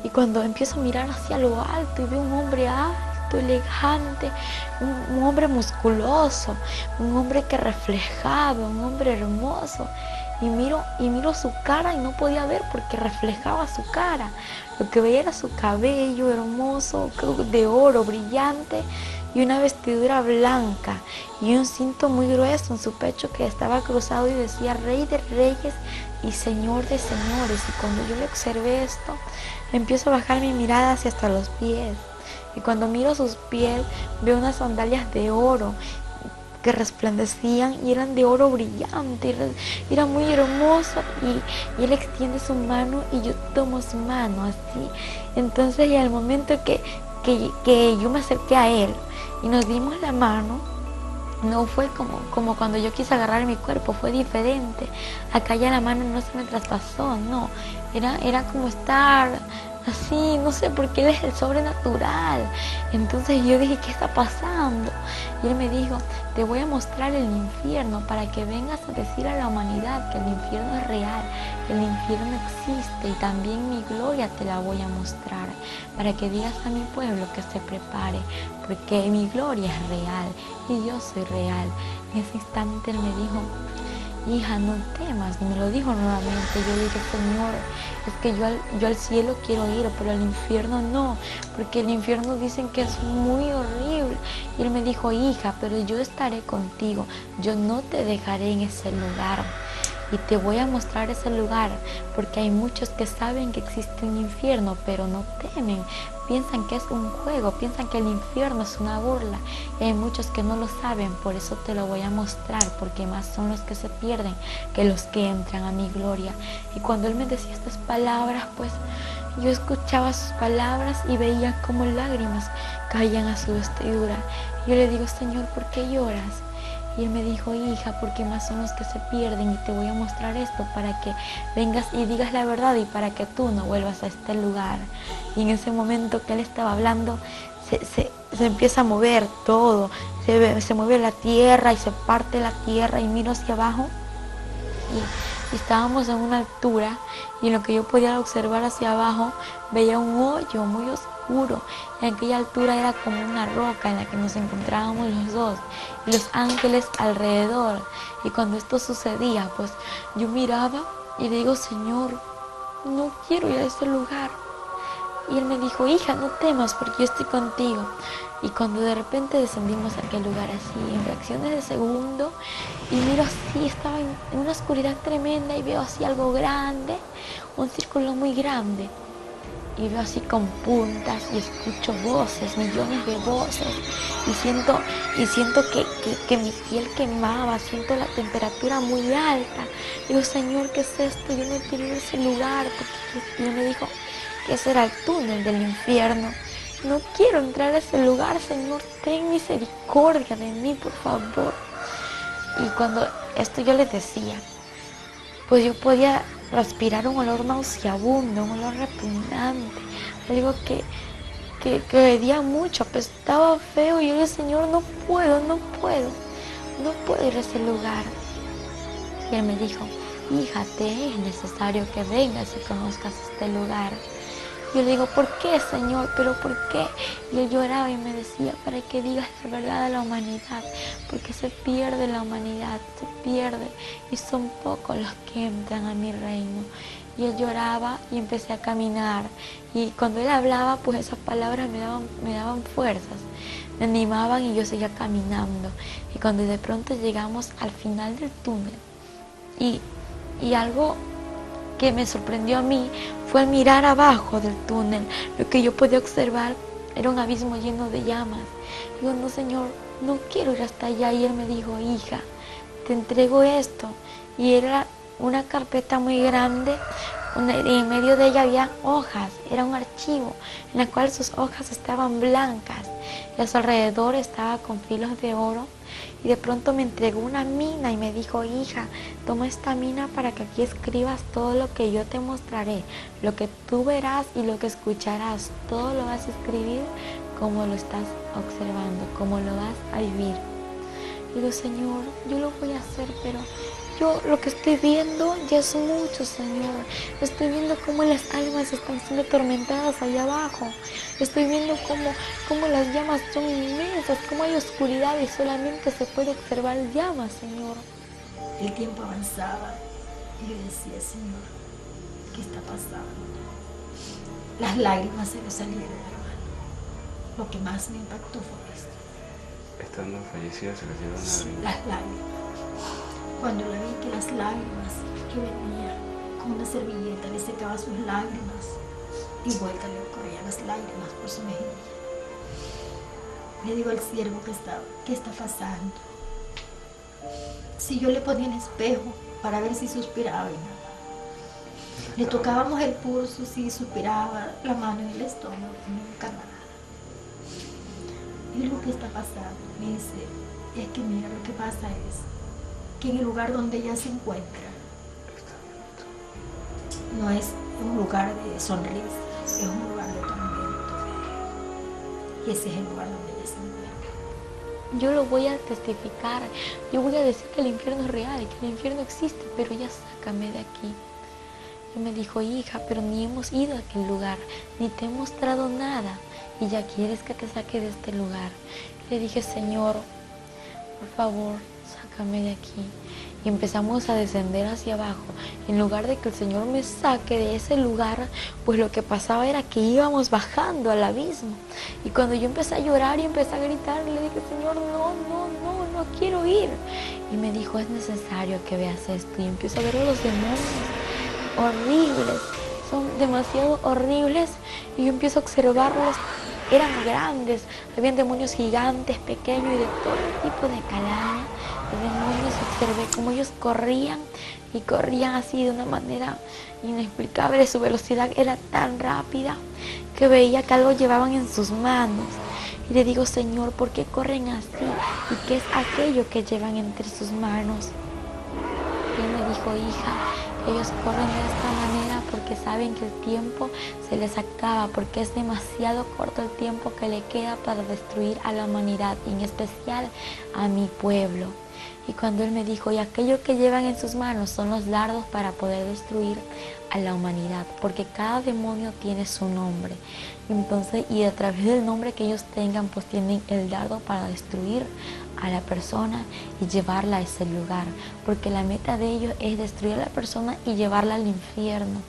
Y cuando empiezo a mirar hacia lo alto y veo un hombre alto, elegante, un hombre musculoso, un hombre que reflejaba, un hombre hermoso. Y miro su cara y no podía ver porque reflejaba su cara. Lo que veía era su cabello hermoso, de oro, brillante, y una vestidura blanca y un cinto muy grueso en su pecho que estaba cruzado y decía Rey de Reyes y Señor de Señores. Y cuando yo le observé esto, empiezo a bajar mi mirada hacia hasta los pies. Y cuando miro sus pies, veo unas sandalias de oro que resplandecían y eran de oro brillante, era muy hermoso. Y él extiende su mano y yo tomo su mano así. Entonces, y al momento que yo me acerqué a él y nos dimos la mano, no fue como cuando yo quise agarrar mi cuerpo, fue diferente. Acá ya la mano no se me traspasó, no, era como estar así, no sé, porque él es el sobrenatural. Entonces yo dije, ¿qué está pasando? Y él me dijo, te voy a mostrar el infierno para que vengas a decir a la humanidad que el infierno es real, que el infierno existe, y también mi gloria te la voy a mostrar, para que digas a mi pueblo que se prepare, porque mi gloria es real y yo soy real. En ese instante él me dijo, hija, no temas, y me lo dijo nuevamente. Yo dije, Señor, es que yo al cielo quiero ir, pero al infierno no, porque el infierno dicen que es muy horrible. Y él me dijo, hija, pero yo estaré contigo, yo no te dejaré en ese lugar. Y te voy a mostrar ese lugar, porque hay muchos que saben que existe un infierno, pero no temen. Piensan que es un juego, piensan que el infierno es una burla. Y hay muchos que no lo saben, por eso te lo voy a mostrar, porque más son los que se pierden que los que entran a mi gloria. Y cuando él me decía estas palabras, pues yo escuchaba sus palabras y veía como lágrimas caían a su vestidura. Yo le digo, Señor, ¿por qué lloras? Y él me dijo, hija, porque más son los que se pierden, y te voy a mostrar esto para que vengas y digas la verdad y para que tú no vuelvas a este lugar. Y en ese momento que él estaba hablando, se empieza a mover todo, se mueve la tierra y se parte la tierra, y miro hacia abajo y estábamos en una altura, y en lo que yo podía observar hacia abajo veía un hoyo muy oscuro. En aquella altura era como una roca en la que nos encontrábamos los dos y los ángeles alrededor. Y cuando esto sucedía, pues yo miraba y le digo, Señor, no quiero ir a ese lugar. Y él me dijo, hija, no temas porque yo estoy contigo. Y cuando de repente descendimos a aquel lugar así, en fracciones de segundo, y miro así, estaba en una oscuridad tremenda y veo así algo grande, un círculo muy grande. y veo así con puntas y escucho voces, millones de voces, y siento que mi piel quemaba, siento la temperatura muy alta. Digo, Señor, ¿qué es esto? Yo no quiero ir a ese lugar, porque Él me dijo que ese era el túnel del infierno. No quiero entrar a ese lugar, Señor, ten misericordia de mí, por favor. Y cuando esto yo les decía, pues yo podía respirar un olor nauseabundo, un olor repugnante, algo que hedía mucho, apestaba feo, y yo le dije, Señor, no puedo ir a ese lugar. Y Él me dijo, hija, te es necesario que vengas y conozcas este lugar. Yo le digo, ¿por qué, Señor? ¿Pero por qué? Y Él lloraba y me decía, para que digas la verdad a la humanidad, porque se pierde la humanidad, se pierde, y son pocos los que entran a mi reino. Y Él lloraba y empecé a caminar, y cuando Él hablaba, pues esas palabras me daban fuerzas, me animaban, y yo seguía caminando. Y cuando de pronto llegamos al final del túnel, y algo que me sorprendió a mí fue al mirar abajo del túnel. Lo que yo podía observar era un abismo lleno de llamas. Digo, no, Señor, no quiero ir hasta allá. Y Él me dijo, hija, te entrego esto. Y era una carpeta muy grande, y en medio de ella había hojas. Era un archivo en el cual sus hojas estaban blancas, y a su alrededor estaba con filos de oro. Y de pronto me entregó una mina y me dijo, hija, toma esta mina para que aquí escribas todo lo que yo te mostraré, lo que tú verás y lo que escucharás. Todo lo vas a escribir como lo estás observando, como lo vas a vivir. Y digo, Señor, yo lo voy a hacer, pero yo lo que estoy viendo ya es mucho, Señor. Estoy viendo cómo las almas están siendo atormentadas allá abajo. Estoy viendo cómo las llamas son inmensas, cómo hay oscuridad y solamente se puede observar llamas, Señor. El tiempo avanzaba y yo decía, Señor, ¿qué está pasando? Las lágrimas se me salieron, hermano. Lo que más me impactó fue esto. Estando fallecida se le dieron lágrimas. Las lágrimas. Cuando le vi que las lágrimas que venía con una servilleta le secaba sus lágrimas y vuelta le corrían las lágrimas por su mejilla. Le digo al siervo que estaba, ¿qué está pasando? Si yo le ponía el espejo para ver si suspiraba y nada. Le tocábamos el pulso, si suspiraba, la mano en el estómago, nunca nada. Y digo, ¿qué está pasando? Me dice, es que mira, lo que pasa es que en el lugar donde ella se encuentra no es un lugar de sonrisa, es un lugar de tormento. Y ese es el lugar donde ella se encuentra. Yo lo voy a testificar, yo voy a decir que el infierno es real, que el infierno existe, pero ya sácame de aquí. Y me dijo, hija, pero ni hemos ido a aquel lugar, ni te he mostrado nada, y ya quieres que te saque de este lugar. Le dije, Señor, por favor, sácame de aquí. Y empezamos a descender hacia abajo. En lugar de que el Señor me saque de ese lugar, pues lo que pasaba era que íbamos bajando al abismo. Y cuando yo empecé a llorar y empecé a gritar, le dije, Señor, no quiero ir. Y me dijo, es necesario que veas esto. Y empiezo a ver a los demonios horribles, son demasiado horribles. Y yo empiezo a observarlos. Eran grandes, habían demonios gigantes, pequeños y de todo tipo de calaña. Los demonios, observé cómo ellos corrían y corrían así de una manera inexplicable. Su velocidad era tan rápida que veía que algo llevaban en sus manos. Y le digo, Señor, ¿por qué corren así? ¿Y qué es aquello que llevan entre sus manos? Y él me dijo, hija, ellos corren de esta manera porque saben que el tiempo se les acaba, porque es demasiado corto el tiempo que le queda para destruir a la humanidad, y en especial a mi pueblo. Y cuando él me dijo, y aquello que llevan en sus manos son los dardos para poder destruir a la humanidad, porque cada demonio tiene su nombre. Entonces, y a través del nombre que ellos tengan, pues tienen el dardo para destruir a la persona y llevarla a ese lugar, porque la meta de ellos es destruir a la persona y llevarla al infierno.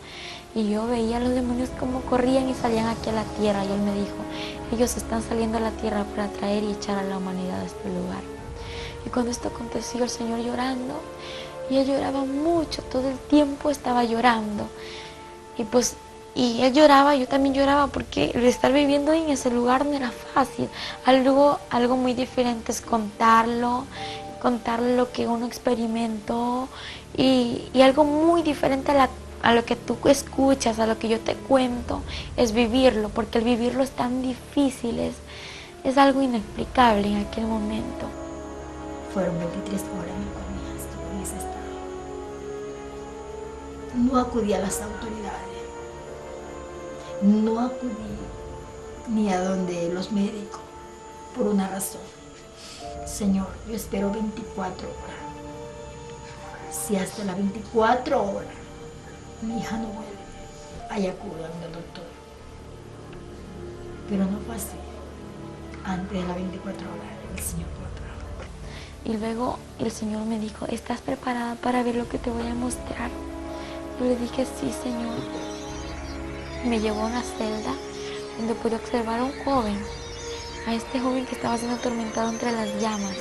Y yo veía a los demonios como corrían y salían aquí a la tierra, y él me dijo, ellos están saliendo a la tierra para traer y echar a la humanidad a este lugar. Y cuando esto aconteció, el Señor llorando, y él lloraba mucho, todo el tiempo estaba llorando. Y pues Y él lloraba, yo también lloraba, porque el estar viviendo en ese lugar no era fácil. Algo muy diferente es contarlo lo que uno experimentó, y algo muy diferente a lo que tú escuchas, a lo que yo te cuento, es vivirlo, porque el vivirlo es tan difícil, es algo inexplicable en aquel momento. Fueron 23 horas en que mi hija estuvo en ese estado. No acudí a las autoridades, no acudí ni a donde los médicos, por una razón. Señor, yo espero 24 horas. Si hasta las 24 horas mi hija no vuelve, ahí acudo al doctor. Pero no fue así. Antes de las 24 horas el Señor lo trajo. Y luego el Señor me dijo, ¿estás preparada para ver lo que te voy a mostrar? Yo le dije, sí, Señor. Me llevó a una celda donde pude observar a un joven, a este joven que estaba siendo atormentado entre las llamas.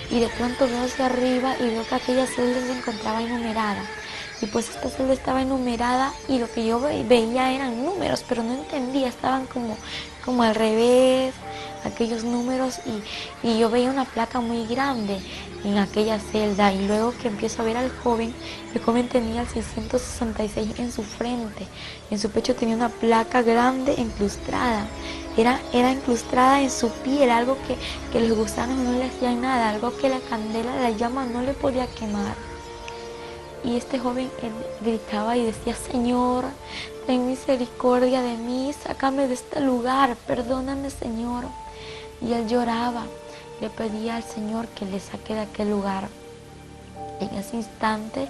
Y de pronto veo hacia arriba y veo que aquella celda se encontraba enumerada. Y pues esta celda estaba enumerada, y lo que yo veía eran números, pero no entendía, estaban como al revés, aquellos números, y yo veía una placa muy grande en aquella celda. Y luego que empiezo a ver al joven, el joven tenía el 666 en su frente, en su pecho tenía una placa grande incrustada, era incrustada en su piel, algo que los gusanos no le hacían nada, algo que la candela, la llama no le podía quemar. Y este joven gritaba y decía, Señor, ten misericordia de mí, sácame de este lugar, perdóname, Señor. Y él lloraba, le pedía al Señor que le saque de aquel lugar. En ese instante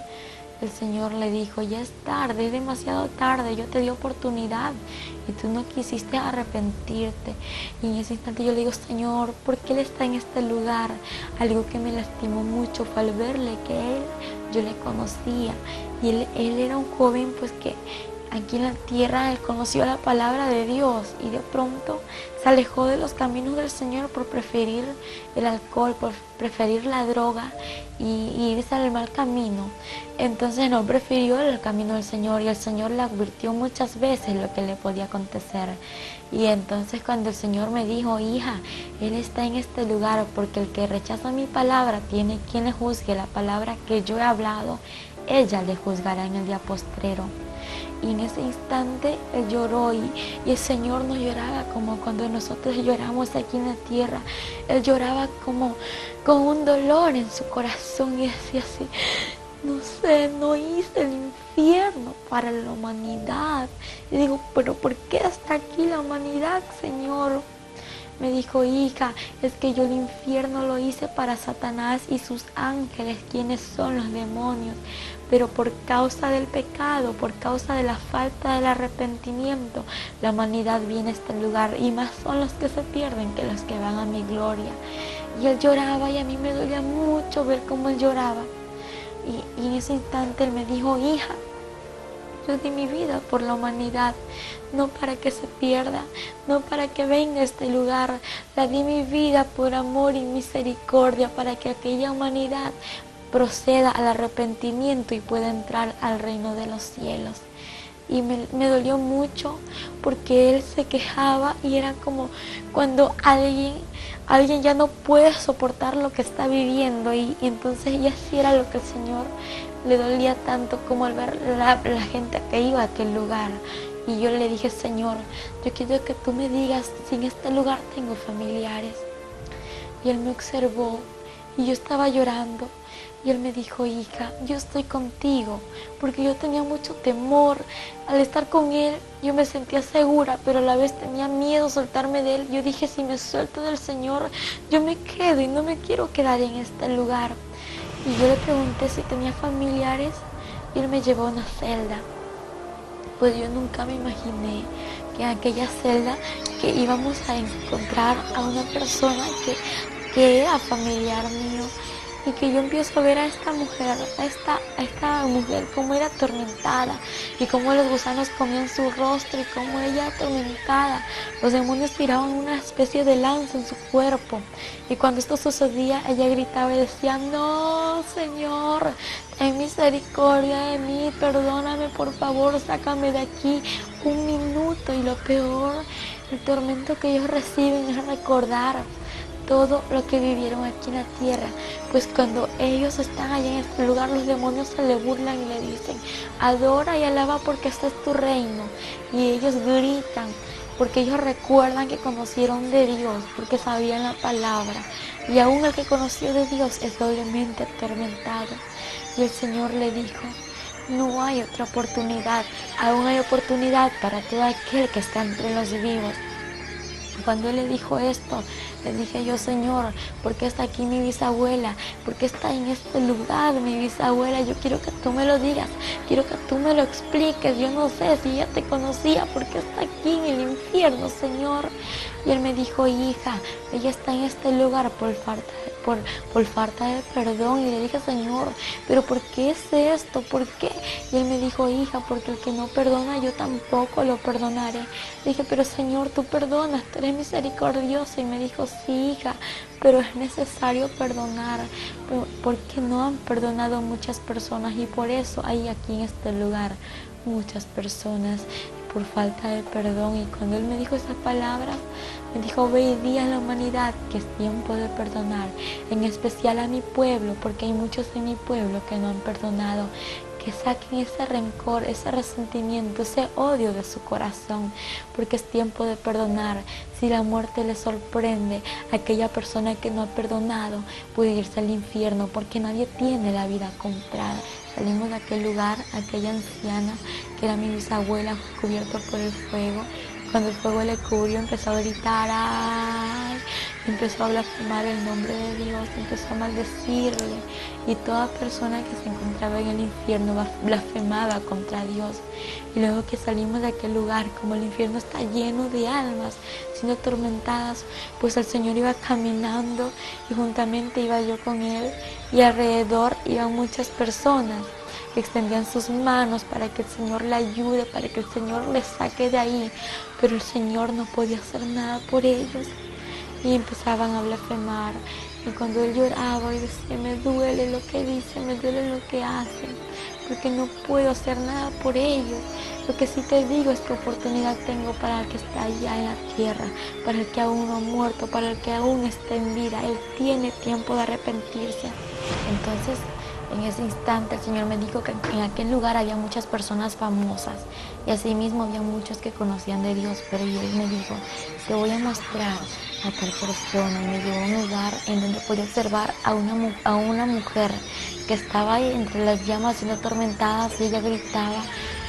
el Señor le dijo, ya es tarde, es demasiado tarde, yo te di oportunidad y tú no quisiste arrepentirte. Y en ese instante yo le digo, Señor, ¿por qué Él está en este lugar? Algo que me lastimó mucho fue al verle que yo le conocía, y él era un joven pues que aquí en la tierra él conoció la palabra de Dios, y de pronto se alejó de los caminos del Señor por preferir el alcohol, por preferir la droga y irse al mal camino. Entonces no prefirió el camino del Señor, y el Señor le advirtió muchas veces lo que le podía acontecer. Y entonces cuando el Señor me dijo, hija, Él está en este lugar porque el que rechaza mi palabra tiene quien le juzgue la palabra que yo he hablado, ella le juzgará en el día postrero. Y en ese instante él lloró, y el Señor no lloraba como cuando nosotros lloramos aquí en la tierra. Él lloraba como con un dolor en su corazón, y decía así, no sé, no hice el infierno para la humanidad. Y digo, pero ¿por qué está aquí la humanidad, Señor? Me dijo, hija, es que yo el infierno lo hice para Satanás y sus ángeles, quienes son los demonios. Pero por causa del pecado, por causa de la falta del arrepentimiento, la humanidad viene a este lugar, y más son los que se pierden que los que van a mi gloria. Y él lloraba, y a mí me dolía mucho ver cómo él lloraba. Y en ese instante él me dijo, hija, yo di mi vida por la humanidad, no para que se pierda, no para que venga a este lugar. La di mi vida por amor y misericordia, para que aquella humanidad proceda al arrepentimiento y pueda entrar al reino de los cielos. Y me dolió mucho, porque él se quejaba, y era como cuando alguien ya no puede soportar lo que está viviendo, y entonces ya sí era lo que el Señor le dolía tanto, como al ver la gente que iba a aquel lugar. Y yo le dije, Señor, yo quiero que tú me digas si en este lugar tengo familiares. Y él me observó, y yo estaba llorando, y él me dijo, hija, yo estoy contigo, porque yo tenía mucho temor. Al estar con él, yo me sentía segura, pero a la vez tenía miedo soltarme de él. Yo dije, si me suelto del Señor, yo me quedo, y no me quiero quedar en este lugar. Y yo le pregunté si tenía familiares, y él me llevó a una celda. Pues yo nunca me imaginé que en aquella celda que íbamos a encontrar a una persona que era familiar mío. y que yo empiezo a ver a esta mujer, como era atormentada y cómo los gusanos comían su rostro y cómo ella atormentada, los demonios tiraban una especie de lanza en su cuerpo, y cuando esto sucedía ella gritaba y decía: no, Señor, ten misericordia de mí, perdóname, por favor, sácame de aquí un minuto. Y lo peor, el tormento que ellos reciben es recordar todo lo que vivieron aquí en la tierra, pues cuando ellos están allá en este lugar, los demonios se le burlan y le dicen: adora y alaba porque este es tu reino. Y ellos gritan porque ellos recuerdan que conocieron de Dios, porque sabían la palabra, y aún el que conoció de Dios es doblemente atormentado. Y el Señor le dijo: no hay otra oportunidad, aún hay oportunidad para todo aquel que está entre los vivos. Cuando Él le dijo esto, le dije yo: Señor, ¿por qué está aquí mi bisabuela? ¿Por qué está en este lugar mi bisabuela? Yo quiero que tú me lo digas, quiero que tú me lo expliques. Yo no sé si ella te conocía, ¿por qué está aquí en el infierno, Señor? Y Él me dijo: hija, ella está en este lugar por falta de perdón. Y le dije: Señor, ¿pero por qué es esto? ¿Por qué? Y Él me dijo: hija, porque el que no perdona, yo tampoco lo perdonaré. Le dije: pero Señor, tú perdonas, tú eres misericordioso. Y me dijo: sí, hija, pero es necesario perdonar, porque no han perdonado muchas personas, y por eso hay aquí en este lugar muchas personas por falta de perdón. Y cuando Él me dijo esas palabras, me dijo: ve y di a la humanidad que es tiempo de perdonar, en especial a mi pueblo, porque hay muchos en mi pueblo que no han perdonado, que saquen ese rencor, ese resentimiento, ese odio de su corazón, porque es tiempo de perdonar. Si la muerte le sorprende, aquella persona que no ha perdonado puede irse al infierno, porque nadie tiene la vida comprada. Salimos de aquel lugar, aquella anciana que era mi bisabuela, fue cubierta por el fuego. Cuando el fuego le cubrió, empezó a gritar: ¡ay! Empezó a blasfemar el nombre de Dios, empezó a maldecirle, y toda persona que se encontraba en el infierno blasfemaba contra Dios. Y luego que salimos de aquel lugar, como el infierno está lleno de almas siendo atormentadas, pues el Señor iba caminando y juntamente iba yo con Él, y alrededor iban muchas personas que extendían sus manos para que el Señor le ayude, para que el Señor le saque de ahí, pero el Señor no podía hacer nada por ellos. Y empezaban a blasfemar, y cuando Él lloraba y decía: me duele lo que dicen, me duele lo que hacen, porque no puedo hacer nada por ellos. Lo que sí te digo es que oportunidad tengo para el que está allá en la tierra, para el que aún no ha muerto, para el que aún está en vida. Él tiene tiempo de arrepentirse. Entonces, en ese instante el Señor me dijo que en aquel lugar había muchas personas famosas, y asimismo había muchos que conocían de Dios, pero Él me dijo: te voy a mostrar a tal persona. Y me llevó a un lugar en donde podía observar a una mujer que estaba ahí entre las llamas siendo atormentada, y ella gritaba,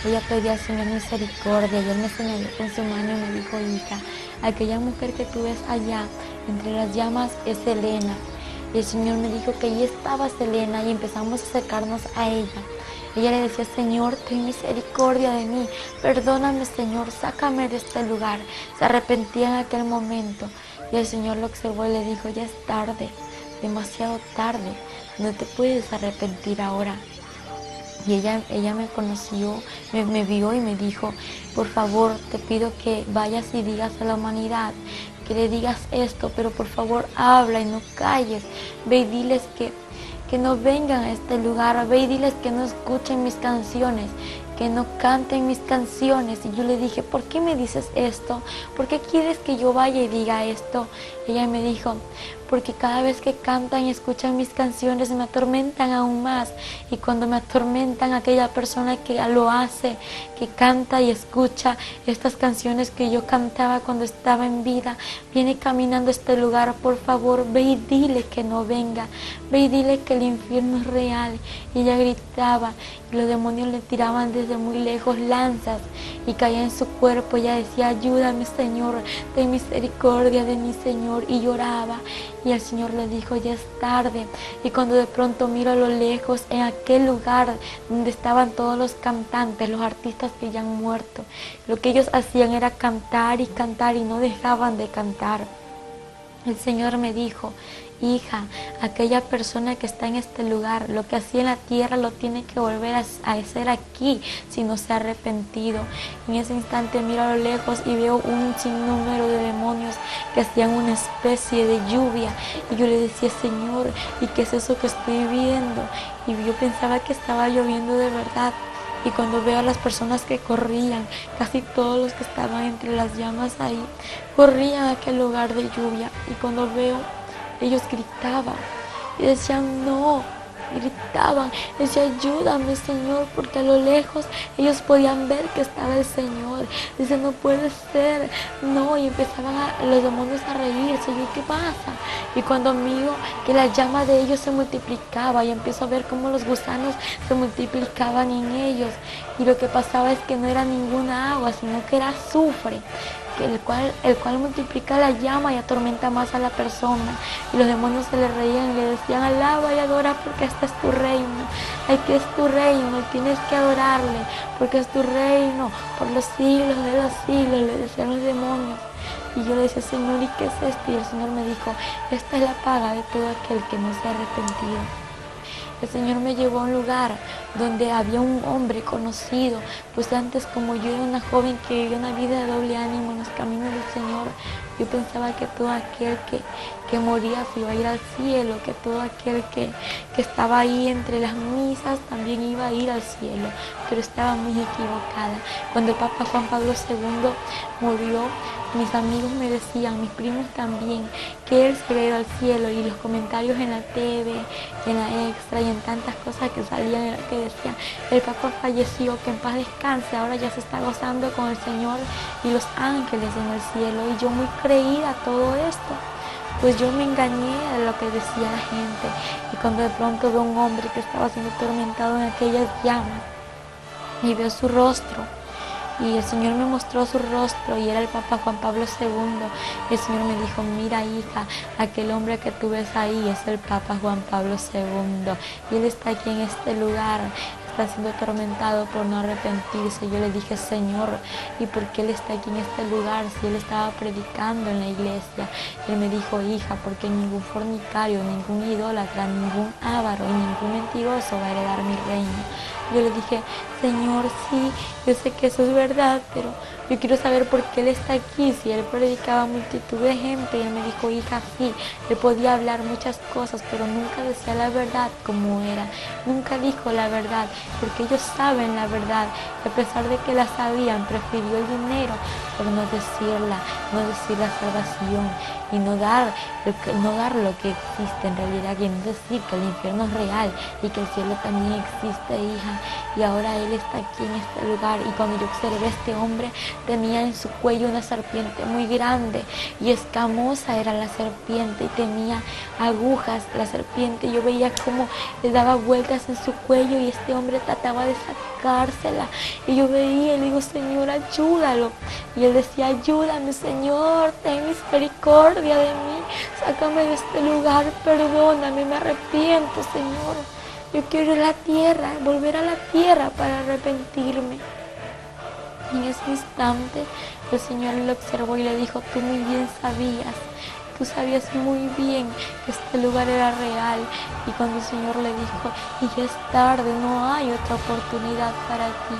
ella pedía al Señor misericordia, y Él me señaló con su mano y me dijo: hija, aquella mujer que tú ves allá entre las llamas es Selena. Y el Señor me dijo que allí estaba Selena, y empezamos a acercarnos a ella. Ella le decía: Señor, ten misericordia de mí, perdóname, Señor, sácame de este lugar. Se arrepentía en aquel momento, y el Señor lo observó y le dijo: ya es tarde, demasiado tarde, no te puedes arrepentir ahora. Y ella me conoció, me vio y me dijo: por favor, te pido que vayas y digas a la humanidad, que le digas esto, pero por favor habla y no calles. Ve y diles que no vengan a este lugar, ve y diles que no escuchen mis canciones, que no canten mis canciones. Y yo le dije: ¿por qué me dices esto? ¿Por qué quieres que yo vaya y diga esto? Ella me dijo: porque cada vez que cantan y escuchan mis canciones me atormentan aún más, y cuando me atormentan, aquella persona que lo hace, que canta y escucha estas canciones que yo cantaba cuando estaba en vida, viene caminando a este lugar. Por favor, ve y dile que no venga, ve y dile que el infierno es real. Y ella gritaba, y los demonios le tiraban desde muy lejos lanzas y caía en su cuerpo. Ella decía: ayúdame, Señor, ten misericordia de mí, Señor, y lloraba. Y el Señor le dijo: ya es tarde. Y cuando de pronto miro a lo lejos, en aquel lugar donde estaban todos los cantantes, los artistas que ya han muerto, lo que ellos hacían era cantar y cantar, y no dejaban de cantar. El Señor me dijo: hija, aquella persona que está en este lugar, lo que hacía en la tierra lo tiene que volver a hacer aquí si no se ha arrepentido. En ese instante miro a lo lejos y veo un sinnúmero de demonios que hacían una especie de lluvia. Y yo le decía, Señor, ¿y qué es eso que estoy viendo? Y yo pensaba que estaba lloviendo de verdad. Y cuando veo a las personas que corrían, casi todos los que estaban entre las llamas ahí, corrían a aquel lugar de lluvia. Y cuando veo, ellos gritaban y decían, no, gritaban, decía, ayúdame, Señor, porque a lo lejos ellos podían ver que estaba el Señor. Dice, no puede ser, no, y empezaban los demonios a reírse. Y yo, ¿qué pasa? Y cuando miro que la llama de ellos se multiplicaba y empiezo a ver cómo los gusanos se multiplicaban en ellos, y lo que pasaba es que no era ninguna agua, sino que era azufre, el cual multiplica la llama y atormenta más a la persona. Y los demonios se le reían y le decían, alaba y adora porque este es tu reino, aquí es tu reino y tienes que adorarle porque es tu reino por los siglos de los siglos, le decían los demonios. Y yo le decía, Señor, ¿y qué es esto? Y el Señor me dijo, esta es la paga de todo aquel que no se ha arrepentido. El Señor me llevó a un lugar donde había un hombre conocido, pues antes, como yo era una joven que vivía una vida de doble ánimo en los caminos del Señor, yo pensaba que todo aquel que moría se iba a ir al cielo, que todo aquel que estaba ahí entre las misas también iba a ir al cielo, pero estaba muy equivocada. Cuando el Papa Juan Pablo II murió, mis amigos me decían, mis primos también, que él se iba a ir al cielo, y los comentarios en la TV, en la Extra y en tantas cosas que salían era que decían, el Papa falleció, que en paz descanse, ahora ya se está gozando con el Señor y los ángeles en el cielo. Y yo muy creída a todo esto, pues yo me engañé de lo que decía la gente. Y cuando de pronto veo un hombre que estaba siendo atormentado en aquellas llamas y veo su rostro, y el Señor me mostró su rostro y era el Papa Juan Pablo II. El Señor me dijo, mira, hija, aquel hombre que tú ves ahí es el Papa Juan Pablo II y él está aquí en este lugar, está siendo atormentado por no arrepentirse. Yo le dije, Señor, ¿y por qué él está aquí en este lugar si él estaba predicando en la iglesia? Y él me dijo, hija, porque ningún fornicario, ningún idólatra, ningún avaro y ningún mentiroso va a heredar mi reino. Yo le dije, Señor, sí, yo sé que eso es verdad, pero yo quiero saber por qué él está aquí, si él predicaba a multitud de gente. Y él me dijo, hija, sí, él podía hablar muchas cosas, pero nunca decía la verdad como era, nunca dijo la verdad, porque ellos saben la verdad, y a pesar de que la sabían, prefirió el dinero por no decirla, no decir la salvación y no dar lo que existe en realidad, y no decir que el infierno es real y que el cielo también existe, hija. Y ahora él está aquí en este lugar, y cuando yo observé a este hombre, tenía en su cuello una serpiente muy grande y escamosa era la serpiente, y tenía agujas la serpiente. Yo veía cómo le daba vueltas en su cuello y este hombre trataba de sacársela, y yo veía y le digo, Señor, ayúdalo. Y él decía, ayúdame, Señor, ten misericordia de mí, sácame de este lugar, perdóname, me arrepiento, Señor. Yo quiero ir a la tierra, volver a la tierra para arrepentirme. Y en ese instante el Señor lo observó y le dijo, tú muy bien sabías, tú sabías muy bien que este lugar era real. Y cuando el Señor le dijo, y ya es tarde, no hay otra oportunidad para ti.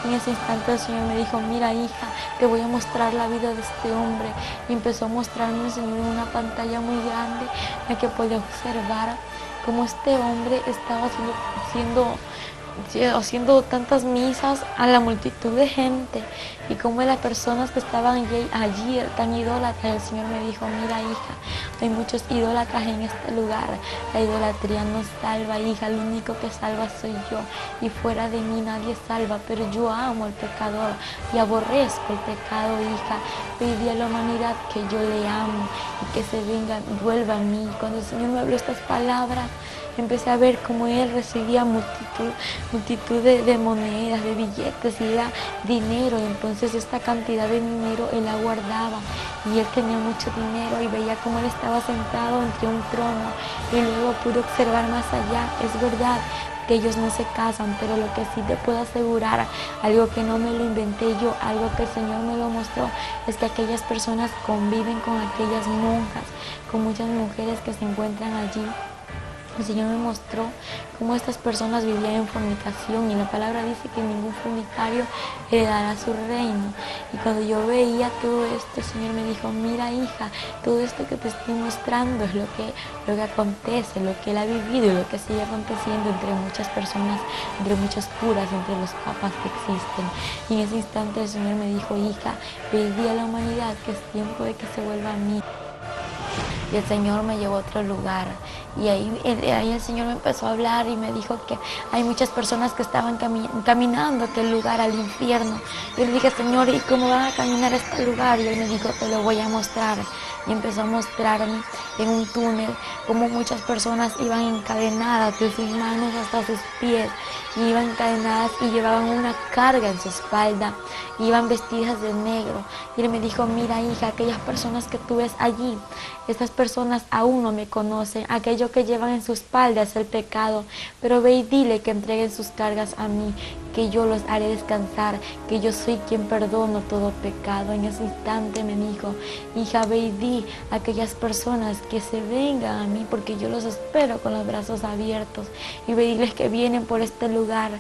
En ese instante el Señor me dijo, mira, hija, te voy a mostrar la vida de este hombre. Y empezó a mostrarme el Señor en una pantalla muy grande en la que podía observar cómo este hombre estaba haciendo tantas misas a la multitud de gente, y como las personas que estaban allí tan idólatras. El Señor me dijo, mira, hija, hay muchos idólatras en este lugar, la idolatría no salva, hija, el único que salva soy yo, y fuera de mí nadie salva, pero yo amo al pecador y aborrezco el pecado, hija. Pedí a la humanidad que yo le amo y que se venga, vuelva a mí. Cuando el Señor me habló estas palabras, empecé a ver cómo él recibía multitud de monedas, de billetes, y era dinero. Y entonces esta cantidad de dinero él la guardaba, y él tenía mucho dinero, y veía cómo él estaba sentado entre un trono, y luego pude observar más allá. Es verdad que ellos no se casan, pero lo que sí te puedo asegurar, algo que no me lo inventé yo, algo que el Señor me lo mostró, es que aquellas personas conviven con aquellas monjas, con muchas mujeres que se encuentran allí. El Señor me mostró cómo estas personas vivían en fornicación, y la palabra dice que ningún fornicario heredará su reino. Y cuando yo veía todo esto, el Señor me dijo: mira, hija, todo esto que te estoy mostrando es lo que acontece, lo que Él ha vivido y lo que sigue aconteciendo entre muchas personas, entre muchos curas, entre los papas que existen. Y en ese instante el Señor me dijo: hija, pedí a la humanidad que es tiempo de que se vuelva a mí. Y el Señor me llevó a otro lugar, y ahí el Señor me empezó a hablar y me dijo que hay muchas personas que estaban caminando a aquel lugar, al infierno. Yo le dije: Señor, ¿y cómo van a caminar a este lugar? Y Él me dijo: te lo voy a mostrar. Y empezó a mostrarme en un túnel cómo muchas personas iban encadenadas de sus manos hasta sus pies, y iban encadenadas y llevaban una carga en su espalda, iban vestidas de negro. Y Él me dijo: mira, hija, aquellas personas que tú ves allí, estas personas aún no me conocen. Aquello que llevan en su espalda es el pecado, pero ve y dile que entreguen sus cargas a mí, que yo los haré descansar, que yo soy quien perdono todo pecado. En ese instante me dijo: hija, ve y di a aquellas personas que se vengan a mí, porque yo los espero con los brazos abiertos. Y ve y diles que vienen por este lugar.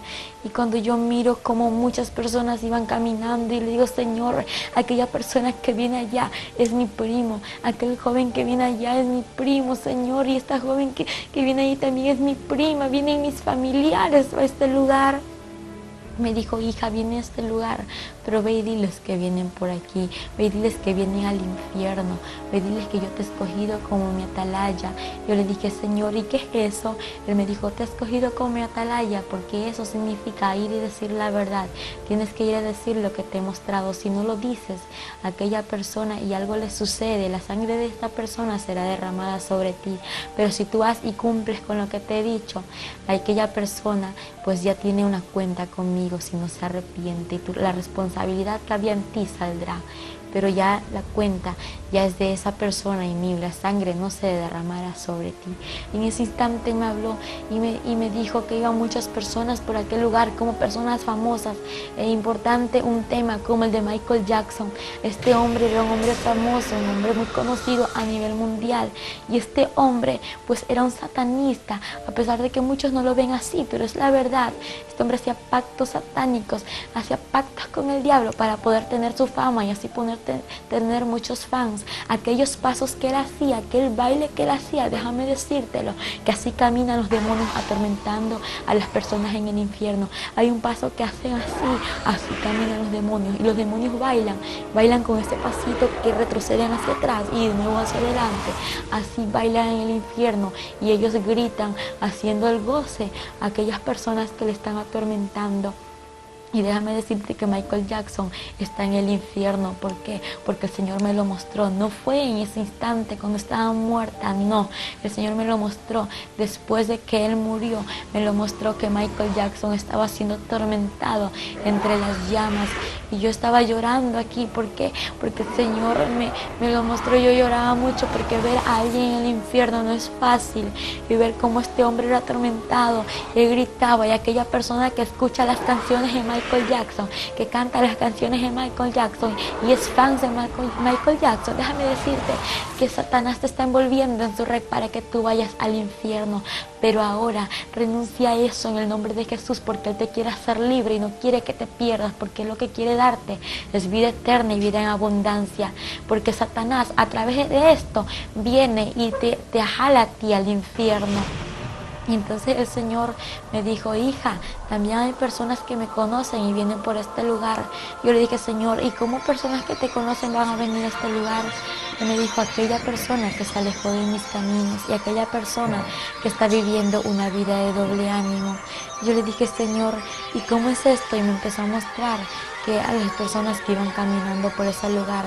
Y cuando yo miro como muchas personas iban caminando, y le digo: Señor, aquella persona que viene allá es mi primo, aquel joven que viene allá es mi primo, Señor, y esta joven que viene ahí también es mi prima, vienen mis familiares a este lugar. Me dijo: hija, viene a este lugar, pero ve y diles que vienen por aquí, ve y diles que vienen al infierno, ve y diles que yo te he escogido como mi atalaya. Yo le dije: Señor, ¿y qué es eso? Él me dijo: te he escogido como mi atalaya porque eso significa ir y decir la verdad. Tienes que ir a decir lo que te he mostrado. Si no lo dices a aquella persona y algo le sucede, la sangre de esta persona será derramada sobre ti. Pero si tú vas y cumples con lo que te he dicho, aquella persona pues ya tiene una cuenta conmigo si no se arrepiente, y la responsabilidad que había en ti saldrá. Pero ya la cuenta ya es de esa persona, y la sangre no se derramará sobre ti. En ese instante me habló y me dijo que iban muchas personas por aquel lugar, como personas famosas. E importante un tema como el de Michael Jackson. Este hombre era un hombre famoso, un hombre muy conocido a nivel mundial, y este hombre pues era un satanista, a pesar de que muchos no lo ven así, pero es la verdad. Este hombre hacía pactos satánicos, hacía pactos con el diablo para poder tener su fama y así tener muchos fans. Aquellos pasos que él hacía, aquel baile que él hacía, déjame decírtelo, que así caminan los demonios atormentando a las personas en el infierno. Hay un paso que hacen así caminan los demonios, y los demonios bailan con ese pasito que retroceden hacia atrás y de nuevo hacia adelante. Así bailan en el infierno, y ellos gritan haciendo el goce a aquellas personas que le están atormentando. Y déjame decirte que Michael Jackson está en el infierno. ¿Por qué? Porque el Señor me lo mostró. No fue en ese instante cuando estaba muerta, no. El Señor me lo mostró después de que Él murió. Me lo mostró que Michael Jackson estaba siendo atormentado entre las llamas. Y yo estaba llorando aquí. ¿Por qué? Porque el Señor me lo mostró. Yo lloraba mucho porque ver a alguien en el infierno no es fácil. Y ver cómo este hombre era atormentado. Él gritaba, y aquella persona que escucha las canciones de Michael Jackson, que canta las canciones de Michael Jackson y es fan de Michael Jackson, déjame decirte que Satanás te está envolviendo en su red para que tú vayas al infierno. Pero ahora renuncia a eso en el nombre de Jesús, porque Él te quiere hacer libre y no quiere que te pierdas, porque lo que quiere darte es vida eterna y vida en abundancia. Porque Satanás a través de esto viene y te jala a ti al infierno. Y entonces el Señor me dijo: hija, también hay personas que me conocen y vienen por este lugar. Yo le dije: Señor, ¿y cómo personas que te conocen van a venir a este lugar? Y me dijo, aquella persona que se alejó de mis caminos y aquella persona que está viviendo una vida de doble ánimo. Yo le dije, Señor, ¿y cómo es esto? Y me empezó a mostrar que a las personas que iban caminando por ese lugar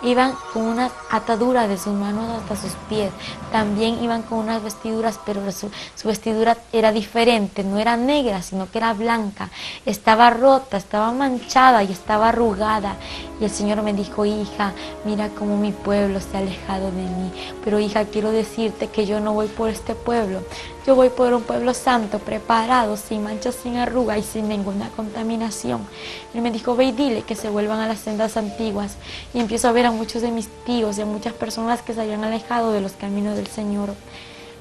iban con una atadura de sus manos hasta sus pies. También iban con unas vestiduras, pero su vestidura era diferente, no era negra, sino que era blanca. Estaba rota, estaba manchada y estaba arrugada. Y el Señor me dijo, hija, mira cómo mi pueblo se ha alejado de mí. Pero hija, quiero decirte que yo no voy por este pueblo. Yo voy por un pueblo santo, preparado, sin manchas, sin arruga y sin ninguna contaminación. Él me dijo, ve y dile que se vuelvan a las sendas antiguas. Y empiezo a ver a muchos de mis tíos y a muchas personas que se habían alejado de los caminos del Señor.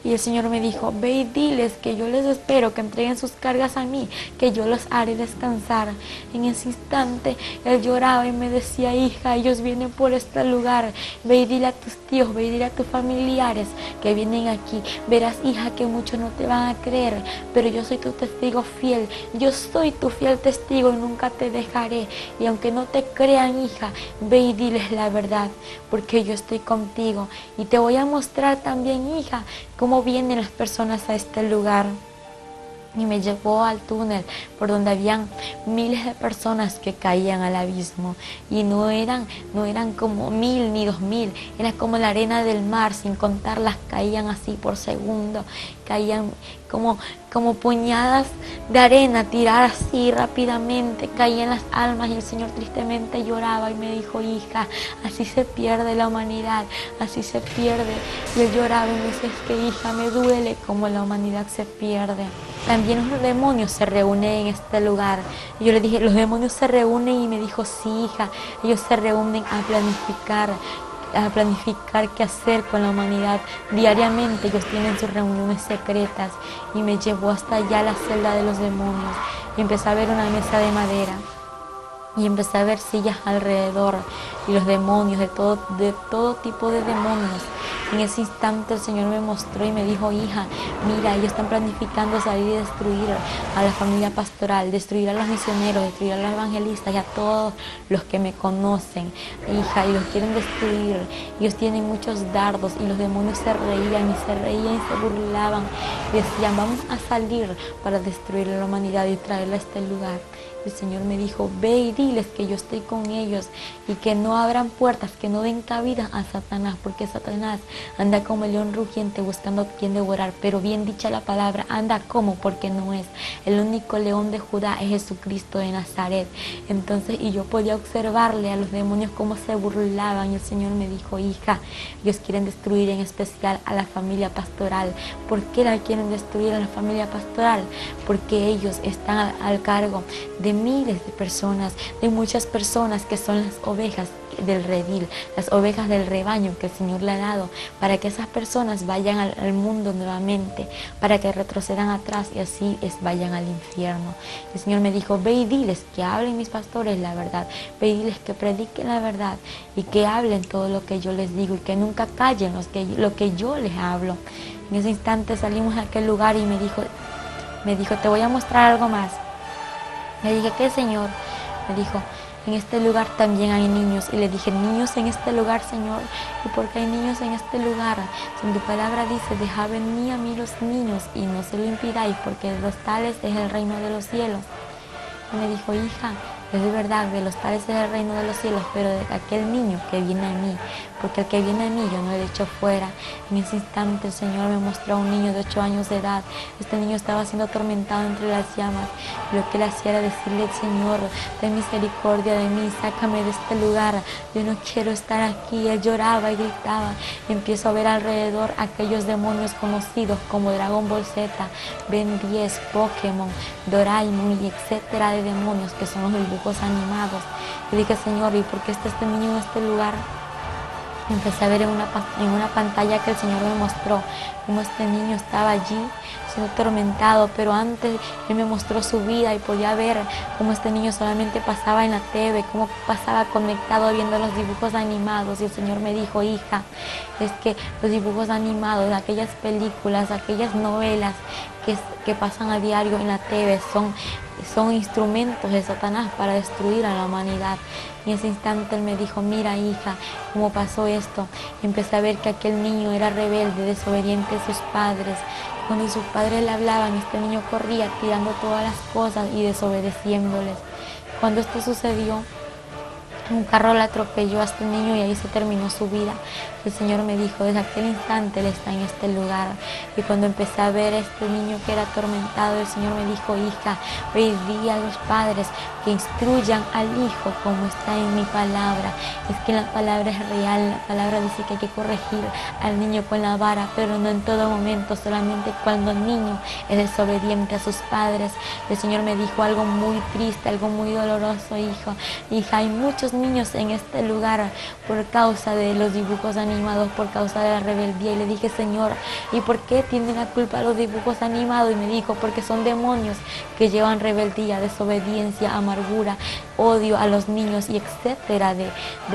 Y el Señor me dijo, ve y diles que yo les espero, que entreguen sus cargas a mí, que yo los haré descansar. En ese instante él lloraba y me decía, hija, ellos vienen por este lugar. Ve y dile a tus tíos, ve y dile a tus familiares que vienen aquí. Verás, hija, que muchos no te van a creer, pero yo soy tu testigo fiel. Yo soy tu fiel testigo y nunca te dejaré. Y aunque no te crean, hija, ve y diles la verdad, porque yo estoy contigo. Y te voy a mostrar también, hija, cómo vienen las personas a este lugar. Y me llevó al túnel por donde habían miles de personas que caían al abismo. Y no eran como 1000 ni 2000, era como la arena del mar, sin contarlas, caían así por segundo. Caían como puñadas de arena, tirar así rápidamente, caían las almas. Y el Señor tristemente lloraba y me dijo, hija, así se pierde la humanidad, así se pierde. Y él lloraba y me dice, es que hija, me duele como la humanidad se pierde. También los demonios se reúnen en este lugar. Y yo le dije, los demonios se reúnen, y me dijo, sí, hija, ellos se reúnen a planificar qué hacer con la humanidad. Diariamente ellos tienen sus reuniones secretas. Y me llevó hasta allá a la celda de los demonios y empecé a ver una mesa de madera y empecé a ver sillas alrededor y los demonios, de todo tipo de demonios. En ese instante el Señor me mostró y me dijo, hija, mira, ellos están planificando salir y destruir a la familia pastoral, destruir a los misioneros, destruir a los evangelistas y a todos los que me conocen, hija, y los quieren destruir. Ellos tienen muchos dardos. Y los demonios se reían y se burlaban y decían, vamos a salir para destruir a la humanidad y traerla a este lugar. El Señor me dijo, ve y diles que yo estoy con ellos y que no abran puertas, que no den cabida a Satanás, porque Satanás anda como el león rugiente buscando a quien devorar. Pero bien dicha la palabra, anda como, porque no es. El único león de Judá es Jesucristo de Nazaret. Entonces, y yo podía observarle a los demonios cómo se burlaban. Y el Señor me dijo, hija, ellos quieren destruir en especial a la familia pastoral. ¿Por qué la quieren destruir a la familia pastoral? Porque ellos están al cargo de miles de personas, de muchas personas que son las ovejas del redil, las ovejas del rebaño que el Señor le ha dado, para que esas personas vayan al mundo nuevamente, para que retrocedan atrás y así vayan al infierno. El Señor me dijo, ve y diles que hablen mis pastores la verdad, ve y diles que prediquen la verdad y que hablen todo lo que yo les digo y que nunca callen lo que yo les hablo. En ese instante salimos a aquel lugar y me dijo, te voy a mostrar algo más. Le dije, ¿qué, Señor? Me dijo, en este lugar también hay niños. Y le dije, niños en este lugar, Señor. ¿Y por qué hay niños en este lugar? Si en tu palabra dice, dejad venir a mí los niños y no se lo impidáis, porque de los tales es el reino de los cielos. Y me dijo, hija, es de verdad, de los tales es el reino de los cielos, pero de aquel niño que viene a mí, porque el que viene a mí yo no he hecho fuera. En ese instante el Señor me mostró a un niño de 8 años de edad. Este niño estaba siendo atormentado entre las llamas. Y lo que él hacía era decirle, Señor, ten misericordia de mí, sácame de este lugar, yo no quiero estar aquí. Él lloraba y gritaba. Y empiezo a ver alrededor aquellos demonios conocidos como Dragon Ball Z, Ben 10, Pokémon, Doraemon y etcétera de demonios que son los dibujos animados. Y dije, Señor, ¿y por qué está este niño en este lugar? Empecé a ver en una pantalla que el Señor me mostró cómo este niño estaba allí siendo atormentado, pero antes Él me mostró su vida y podía ver cómo este niño solamente pasaba en la TV, cómo pasaba conectado viendo los dibujos animados. Y el Señor me dijo, hija, es que los dibujos animados, aquellas películas, aquellas novelas que pasan a diario en la TV son instrumentos de Satanás para destruir a la humanidad. Y en ese instante Él me dijo, mira hija, cómo pasó esto. Y empecé a ver que aquel niño era rebelde, desobediente a sus padres. Cuando sus padres le hablaban, este niño corría tirando todas las cosas y desobedeciéndoles. Cuando esto sucedió, un carro le atropelló a este niño y ahí se terminó su vida. El Señor me dijo, desde aquel instante Él está en este lugar. Y cuando empecé a ver a este niño que era atormentado, el Señor me dijo, hija, hoy día a los padres que instruyan al hijo como está en mi palabra. Es que la palabra es real, la palabra dice que hay que corregir al niño con la vara, pero no en todo momento, solamente cuando el niño es desobediente a sus padres. El Señor me dijo algo muy triste, algo muy doloroso, hijo. Hija, hay muchos niños en este lugar por causa de los dibujos animados, por causa de la rebeldía. Y le dije, Señor, ¿y por qué tienen la culpa los dibujos animados? Y me dijo, porque son demonios que llevan rebeldía, desobediencia, amargura, odio a los niños y etcétera de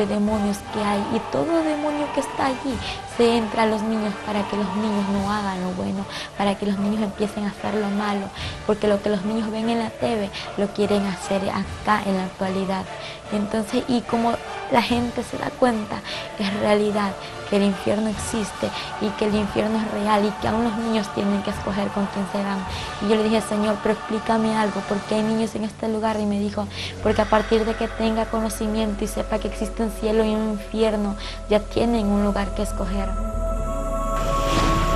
demonios que hay. Y todo demonio que está allí se entra a los niños para que los niños no hagan lo bueno, para que los niños empiecen a hacer lo malo, porque lo que los niños ven en la TV lo quieren hacer acá en la actualidad. Entonces, y como la gente se da cuenta, es realidad que el infierno existe y que el infierno es real y que aún los niños tienen que escoger con quién se van. Y yo le dije, Señor, pero explícame algo, ¿por qué hay niños en este lugar? Y me dijo, porque a partir de que tenga conocimiento y sepa que existe un cielo y un infierno, ya tienen un lugar que escoger.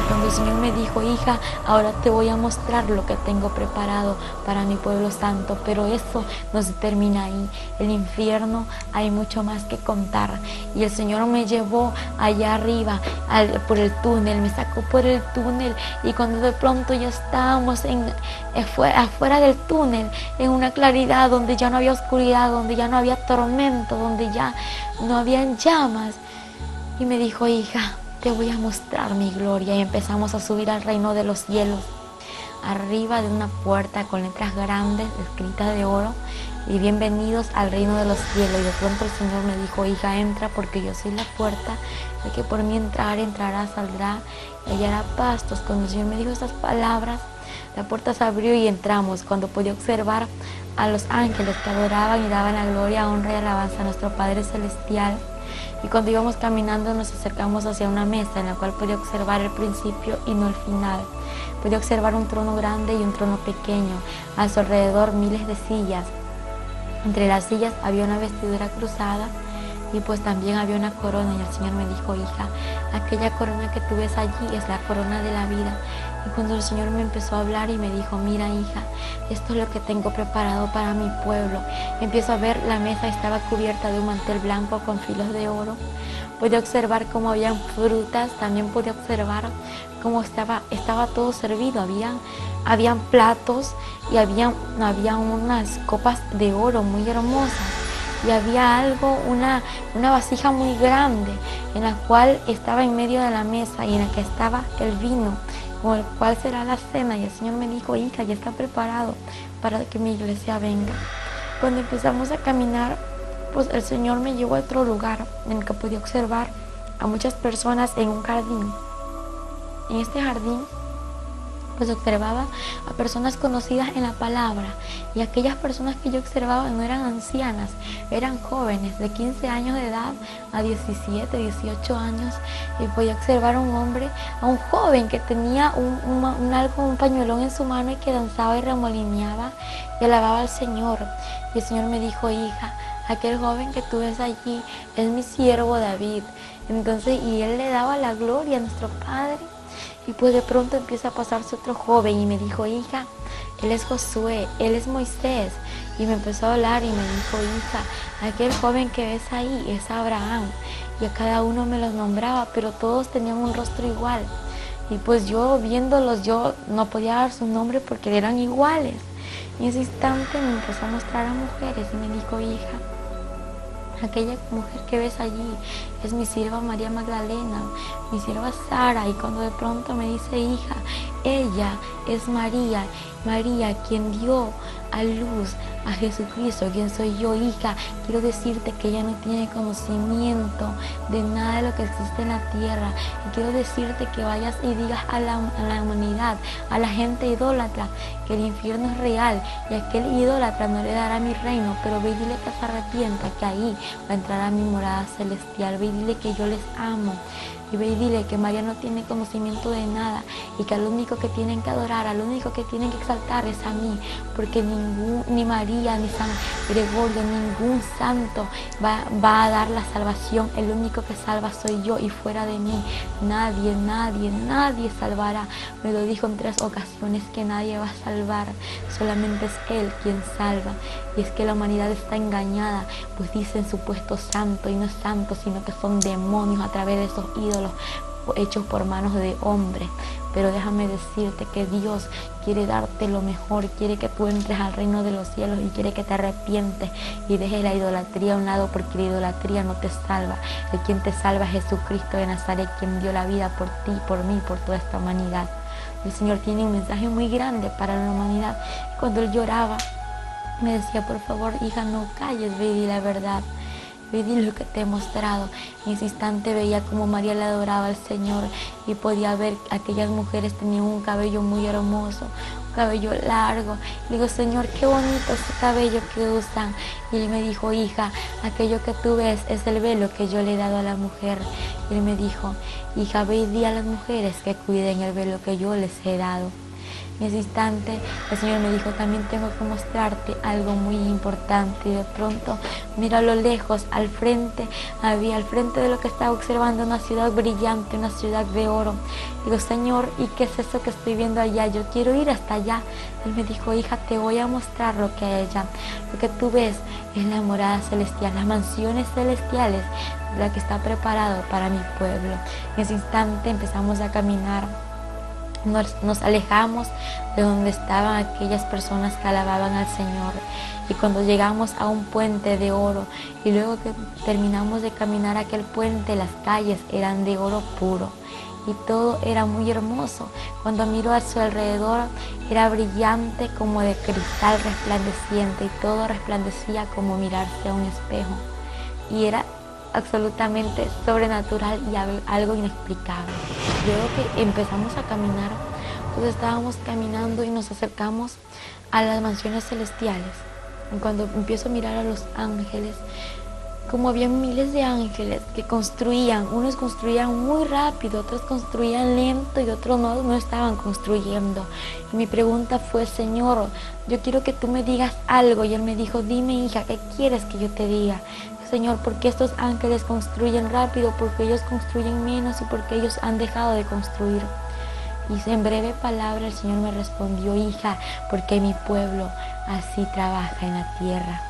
Cuando el Señor me dijo, hija, ahora te voy a mostrar lo que tengo preparado para mi pueblo santo, pero eso no se termina ahí. El infierno hay mucho más que contar. Y el Señor me llevó allá arriba por el túnel, me sacó por el túnel, y cuando de pronto ya estábamos afuera del túnel, en una claridad donde ya no había oscuridad, donde ya no había tormento, donde ya no había llamas, y me dijo, hija, te voy a mostrar mi gloria. Y empezamos a subir al reino de los cielos, arriba de una puerta con letras grandes escritas de oro, y bienvenidos al reino de los cielos. Y de pronto el Señor me dijo, hija, entra, porque yo soy la puerta, el que por mí entrará, saldrá y hallará pastos. Cuando el Señor me dijo estas palabras, la puerta se abrió y entramos. Cuando podía observar a los ángeles que adoraban y daban la gloria, honra y alabanza a nuestro Padre Celestial. Y cuando íbamos caminando nos acercamos hacia una mesa en la cual podía observar el principio y no el final. Podía observar un trono grande y un trono pequeño, a su alrededor miles de sillas. Entre las sillas había una vestidura cruzada y pues también había una corona. Y el Señor me dijo, hija, aquella corona que tú ves allí es la corona de la vida. Y cuando el Señor me empezó a hablar y me dijo, mira hija, esto es lo que tengo preparado para mi pueblo. Empiezo a ver, la mesa estaba cubierta de un mantel blanco con filos de oro. Podía observar cómo habían frutas, también podía observar cómo estaba todo servido. Habían platos y había unas copas de oro muy hermosas. Y había una vasija muy grande en la cual estaba en medio de la mesa y en la que estaba el vino, con el cual será la cena. Y el Señor me dijo, hija, ya está preparado para que mi iglesia venga. Cuando empezamos a caminar, pues el Señor me llevó a otro lugar en el que podía observar a muchas personas en un jardín. En este jardín pues observaba a personas conocidas en la palabra, y aquellas personas que yo observaba no eran ancianas, eran jóvenes de 15 años de edad a 17, 18 años, y podía observar a un joven que tenía un pañuelón en su mano y que danzaba y remolineaba y alababa al Señor. Y el Señor me dijo, hija, aquel joven que tú ves allí es mi siervo David. Entonces, y él le daba la gloria a nuestro Padre. Y pues de pronto empieza a pasarse otro joven y me dijo, hija, él es Josué, él es Moisés. Y me empezó a hablar y me dijo, hija, aquel joven que ves ahí es Abraham. Y a cada uno me los nombraba, pero todos tenían un rostro igual. Y pues yo viéndolos, yo no podía dar su nombre porque eran iguales. Y en ese instante me empezó a mostrar a mujeres y me dijo, hija, Aquella mujer que ves allí es mi sierva María Magdalena, mi sierva Sara. Y cuando de pronto me dice, hija, ella es María, María quien dio a luz a Jesucristo, quien soy yo, hija. Quiero decirte que ella no tiene conocimiento de nada de lo que existe en la tierra. Y quiero decirte que vayas y digas a la humanidad, a la gente idólatra, que el infierno es real y aquel idólatra no le dará mi reino. Pero ve y dile que se arrepienta, que ahí va a entrar a mi morada celestial. Ve y dile que yo les amo. Y ve y dile que María no tiene conocimiento de nada y que al único que tienen que adorar, al único que tienen que exaltar es a mí, porque ni María, ni San Gregorio, ningún santo va a dar la salvación. El único que salva soy yo, y fuera de mí nadie, nadie, nadie salvará. Me lo dijo en 3 ocasiones que nadie va a salvar, solamente es Él quien salva. Y es que la humanidad está engañada, pues dicen supuesto santo y no es santo, sino que son demonios a través de esos ídolos hechos por manos de hombres. Pero déjame decirte que Dios quiere darte lo mejor, quiere que tú entres al reino de los cielos y quiere que te arrepientes y dejes la idolatría a un lado, porque la idolatría no te salva. El quien te salva es Jesucristo de Nazaret, quien dio la vida por ti, por mí, por toda esta humanidad. El Señor tiene un mensaje muy grande para la humanidad. Cuando Él lloraba, me decía, por favor, hija, no calles, ve y di la verdad. Ve y di lo que te he mostrado. En ese instante veía como María le adoraba al Señor y podía ver que aquellas mujeres tenían un cabello muy hermoso, un cabello largo. Le digo, Señor, qué bonito ese cabello que usan. Y Él me dijo, hija, aquello que tú ves es el velo que yo le he dado a la mujer. Y Él me dijo, hija, ve y di a las mujeres que cuiden el velo que yo les he dado. En ese instante el Señor me dijo, también tengo que mostrarte algo muy importante. Y de pronto miro a lo lejos, al frente de lo que estaba observando, una ciudad brillante, una ciudad de oro. Digo, Señor, ¿y qué es eso que estoy viendo allá? Yo quiero ir hasta allá. Él me dijo, hija, te voy a mostrar lo que hay allá. Lo que tú ves es la morada celestial, las mansiones celestiales, la que está preparado para mi pueblo. En ese instante empezamos a caminar. Nos alejamos de donde estaban aquellas personas que alababan al Señor, y cuando llegamos a un puente de oro, y luego que terminamos de caminar aquel puente, las calles eran de oro puro y todo era muy hermoso. Cuando miro a su alrededor era brillante como de cristal resplandeciente, y todo resplandecía como mirarse a un espejo, y era absolutamente sobrenatural y algo inexplicable. Luego que empezamos a caminar, pues estábamos caminando y nos acercamos a las mansiones celestiales. Y cuando empiezo a mirar a los ángeles, como había miles de ángeles que construían, unos construían muy rápido, otros construían lento y otros no estaban construyendo. Y mi pregunta fue, Señor, yo quiero que tú me digas algo. Y Él me dijo, dime, hija, ¿qué quieres que yo te diga? Señor, ¿por qué estos ángeles construyen rápido? Porque ellos construyen menos y porque ellos han dejado de construir. Y en breve palabra el Señor me respondió, hija, porque mi pueblo así trabaja en la tierra.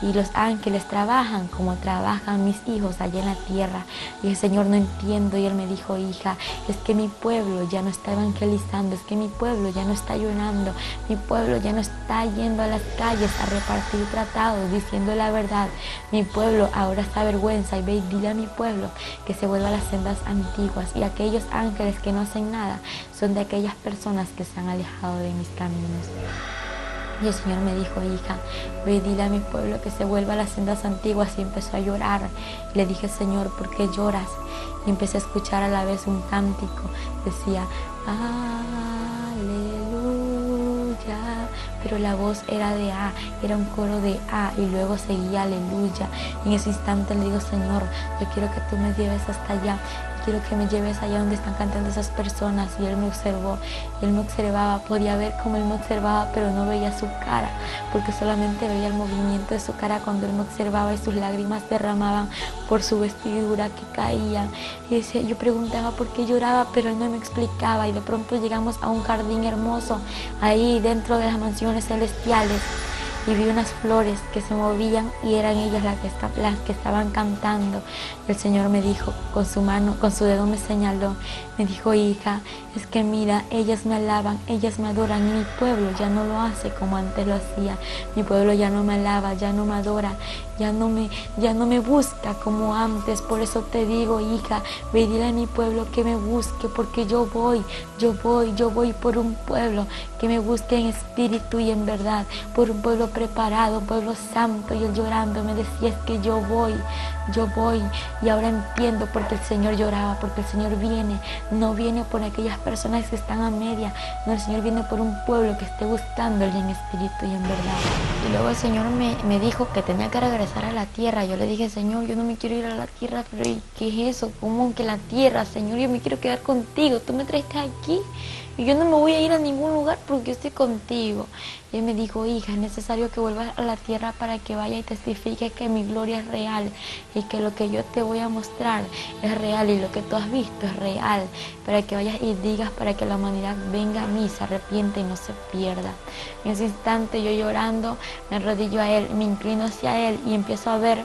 Y los ángeles trabajan como trabajan mis hijos allá en la tierra. Y el Señor, no entiendo. Y Él me dijo, hija, es que mi pueblo ya no está evangelizando, es que mi pueblo ya no está llorando, mi pueblo ya no está yendo a las calles a repartir tratados, diciendo la verdad. Mi pueblo ahora está vergüenza, y ve y dile a mi pueblo que se vuelva a las sendas antiguas. Y aquellos ángeles que no hacen nada son de aquellas personas que se han alejado de mis caminos. Y el Señor me dijo, hija, ve y dile a mi pueblo que se vuelva a las sendas antiguas. Y empezó a llorar. Y le dije, Señor, ¿por qué lloras? Y empecé a escuchar a la vez un cántico. Decía, aleluya. Pero la voz era de A, era un coro de A, y luego seguía aleluya. Y en ese instante le digo, Señor, yo quiero que tú me lleves hasta allá. Quiero que me lleves allá donde están cantando esas personas. Y Él me observó, y Él me observaba, podía ver cómo Él me observaba, pero no veía su cara, porque solamente veía el movimiento de su cara cuando Él me observaba, y sus lágrimas derramaban por su vestidura que caían. Y decía, yo preguntaba por qué lloraba, pero Él no me explicaba. Y de pronto llegamos a un jardín hermoso, ahí dentro de las mansiones celestiales. y vi unas flores que se movían y eran ellas las que estaban cantando. El Señor me dijo, con su mano, con su dedo me señaló, me dijo: hija, es que mira, ellas me alaban, ellas me adoran, y mi pueblo ya no lo hace como antes lo hacía. Mi pueblo ya no me alaba, ya no me adora, ya no me busca como antes. Por eso te digo, hija, ve y dile a mi pueblo que me busque, porque yo voy por un pueblo que me busque en espíritu y en verdad, por un pueblo preparado, un pueblo santo. Y él llorando me decía: es que yo voy. Y ahora entiendo por qué el Señor lloraba, porque el Señor no viene por aquellas personas que están a media, no, el Señor viene por un pueblo que esté buscándole en espíritu y en verdad. Y luego el Señor me dijo que tenía que regresar a la tierra. Yo le dije: Señor, yo no me quiero ir a la tierra. Pero ¿qué es eso? ¿Cómo que la tierra? Señor, yo me quiero quedar contigo, tú me traiste aquí y yo no me voy a ir a ningún lugar porque yo estoy contigo. Y él me dijo: hija, es necesario que vuelvas a la tierra para que vaya y testifique que mi gloria es real y que lo que yo te voy a mostrar es real y lo que tú has visto es real, para que vayas y digas, para que la humanidad venga a mí, se arrepiente y no se pierda. En ese instante, yo llorando, me arrodillo a él, me inclino hacia él y empiezo a ver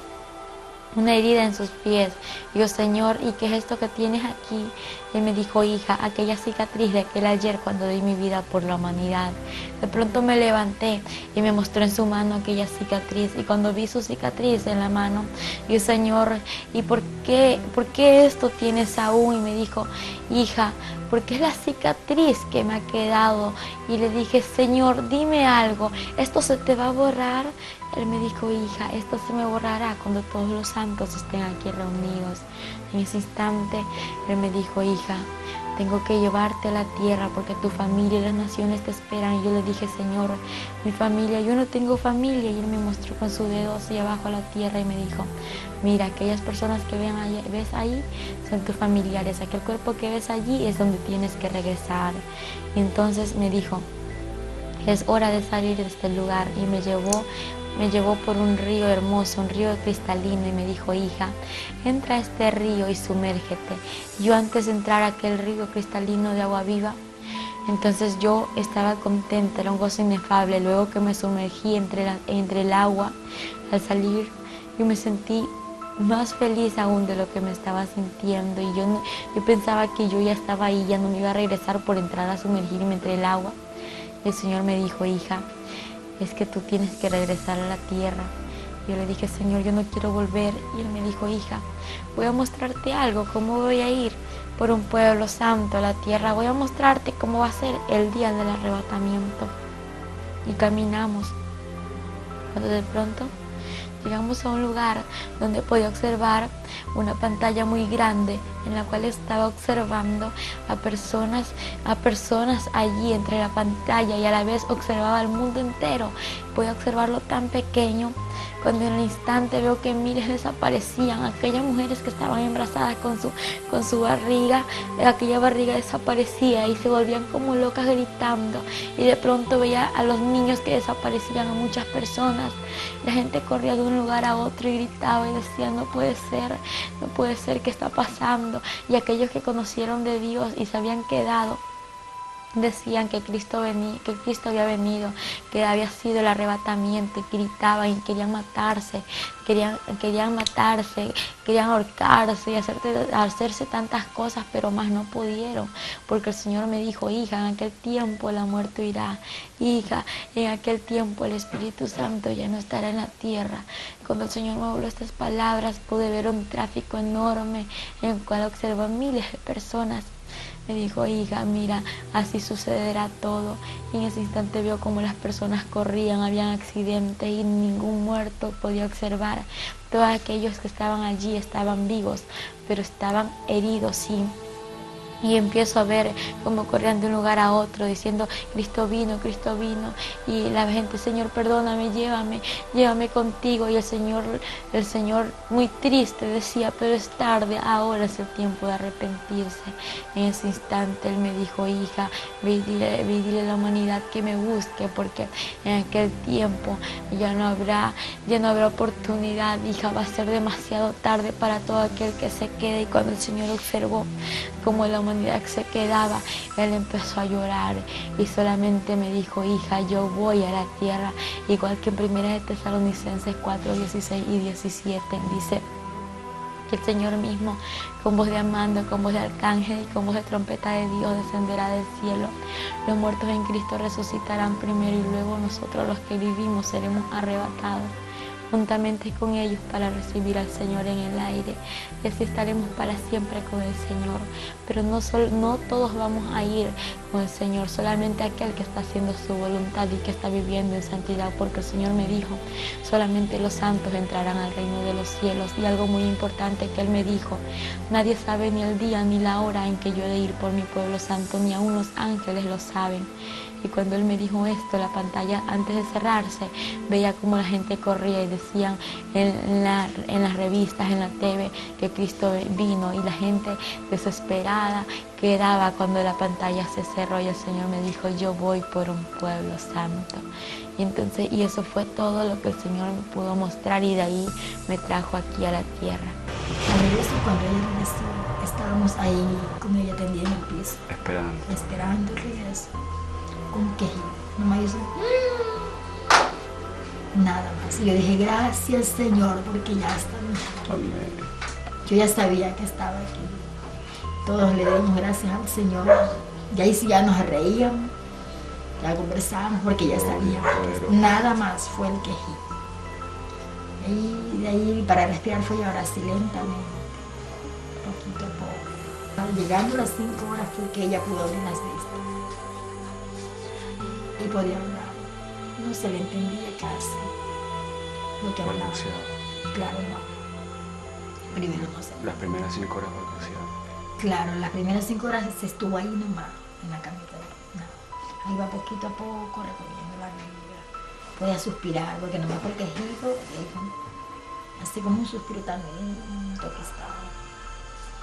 una herida en sus pies. Digo: Señor, ¿y qué es esto que tienes aquí? Y él me dijo: hija, aquella cicatriz de aquel ayer cuando di mi vida por la humanidad. De pronto me levanté y me mostró en su mano aquella cicatriz. Y cuando vi su cicatriz en la mano, dije: Señor, ¿y por qué esto tienes aún? Y me dijo: hija, porque es la cicatriz que me ha quedado. Y le dije: Señor, dime algo, ¿esto se te va a borrar? Él me dijo: hija, esto se me borrará cuando todos los santos estén aquí reunidos. En ese instante, él me dijo: hija, tengo que llevarte a la tierra porque tu familia y las naciones te esperan. Y yo le dije: Señor, mi familia, yo no tengo familia. Y él me mostró con su dedo hacia abajo a la tierra y me dijo: mira, aquellas personas que ves ahí son tus familiares. Aquel cuerpo que ves allí es donde tienes que regresar. Y entonces me dijo: es hora de salir de este lugar. Y me llevó por un río hermoso, un río cristalino, y me dijo: hija, entra a este río y sumérgete. Yo, antes de entrar a aquel río cristalino de agua viva, entonces yo estaba contenta, era un gozo inefable. Luego que me sumergí entre el agua, al salir, yo me sentí más feliz aún de lo que me estaba sintiendo. Y yo pensaba que yo ya estaba ahí, ya no me iba a regresar por entrar a sumergirme entre el agua. Y el Señor me dijo: hija, es que tú tienes que regresar a la tierra. Yo le dije: Señor, yo no quiero volver. Y él me dijo: hija, voy a mostrarte algo, cómo voy a ir por un pueblo santo a la tierra. Voy a mostrarte cómo va a ser el día del arrebatamiento. Y caminamos. Cuando de pronto llegamos a un lugar donde podía observar una pantalla muy grande en la cual estaba observando a personas allí entre la pantalla, y a la vez observaba el mundo entero. Podía observarlo tan pequeño, cuando en el instante veo que miles desaparecían. Aquellas mujeres que estaban embarazadas con su barriga, aquella barriga desaparecía y se volvían como locas gritando. Y de pronto veía a los niños que desaparecían, a muchas personas. La gente corría de un lugar a otro y gritaba y decía: no puede ser, ¿qué está pasando? Y aquellos que conocieron de Dios y se habían quedado, decían que Cristo había venido, que había sido el arrebatamiento, y gritaban y querían matarse, querían ahorcarse y hacerse tantas cosas, pero más no pudieron, porque el Señor me dijo: hija, en aquel tiempo la muerte irá. Hija, en aquel tiempo el Espíritu Santo ya no estará en la tierra. Cuando el Señor me habló estas palabras, pude ver un tráfico enorme en el cual observé miles de personas. Me dijo: hija, mira, así sucederá todo. Y en ese instante vio como las personas corrían, habían accidentes y ningún muerto podía observar. Todos aquellos que estaban allí estaban vivos, pero estaban heridos, sí. Y empiezo a ver cómo corrían de un lugar a otro diciendo: Cristo vino. Y la gente: Señor, perdóname, llévame contigo. Y el Señor muy triste decía: pero es tarde, ahora es el tiempo de arrepentirse. En ese instante Él me dijo: hija, ve y dile a la humanidad que me busque, porque en aquel tiempo ya no habrá oportunidad, hija, va a ser demasiado tarde para todo aquel que se quede. Y cuando el Señor observó cómo la humanidad se quedaba, él empezó a llorar y solamente me dijo: hija, yo voy a la tierra, igual que en 1 de Tesalonicenses 4, 16 y 17 dice que el Señor mismo, con voz de mando, con voz de arcángel y con voz de trompeta de Dios, descenderá del cielo. Los muertos en Cristo resucitarán primero y luego nosotros, los que vivimos, seremos arrebatados juntamente con ellos para recibir al Señor en el aire, y así estaremos para siempre con el Señor. Pero no todos vamos a ir con el Señor, solamente aquel que está haciendo su voluntad y que está viviendo en santidad, porque el Señor me dijo: solamente los santos entrarán al reino de los cielos. Y algo muy importante que Él me dijo: nadie sabe ni el día ni la hora en que yo he de ir por mi pueblo santo, ni aun los ángeles lo saben. Y cuando Él me dijo esto, la pantalla, antes de cerrarse, veía como la gente corría y decían en las revistas, en la TV, que Cristo vino, y la gente desesperada quedaba cuando la pantalla se cerró y el Señor me dijo: yo voy por un pueblo santo. Y eso fue todo lo que el Señor me pudo mostrar, y de ahí me trajo aquí a la tierra. A regreso, cuando ella regresó, estábamos ahí con ella tendida en el piso, esperando el regreso. Un quejido, nomás yo nada más. Y yo dije: gracias, Señor, porque ya está mejor. Yo ya sabía que estaba aquí. Todos le dimos gracias al Señor. Y ahí sí ya nos reíamos, ya conversábamos, porque ya sabíamos. Nada más fue el quejido. Y de ahí para respirar fue ahora así lentamente, poquito a poco. Llegando a las 5 horas fue que ella pudo abrir las vistas. Y podía hablar. No se le entendía casi lo que hablaba. Claro, no. Primero no se. Las primeras 5 horas balbuceaba. Claro, las primeras 5 horas se estuvo ahí nomás, en la camita. No. Ahí va poquito a poco recorriendo la vida. Podía suspirar, porque nomás por el quejido, así como un suspiro también, que estaba.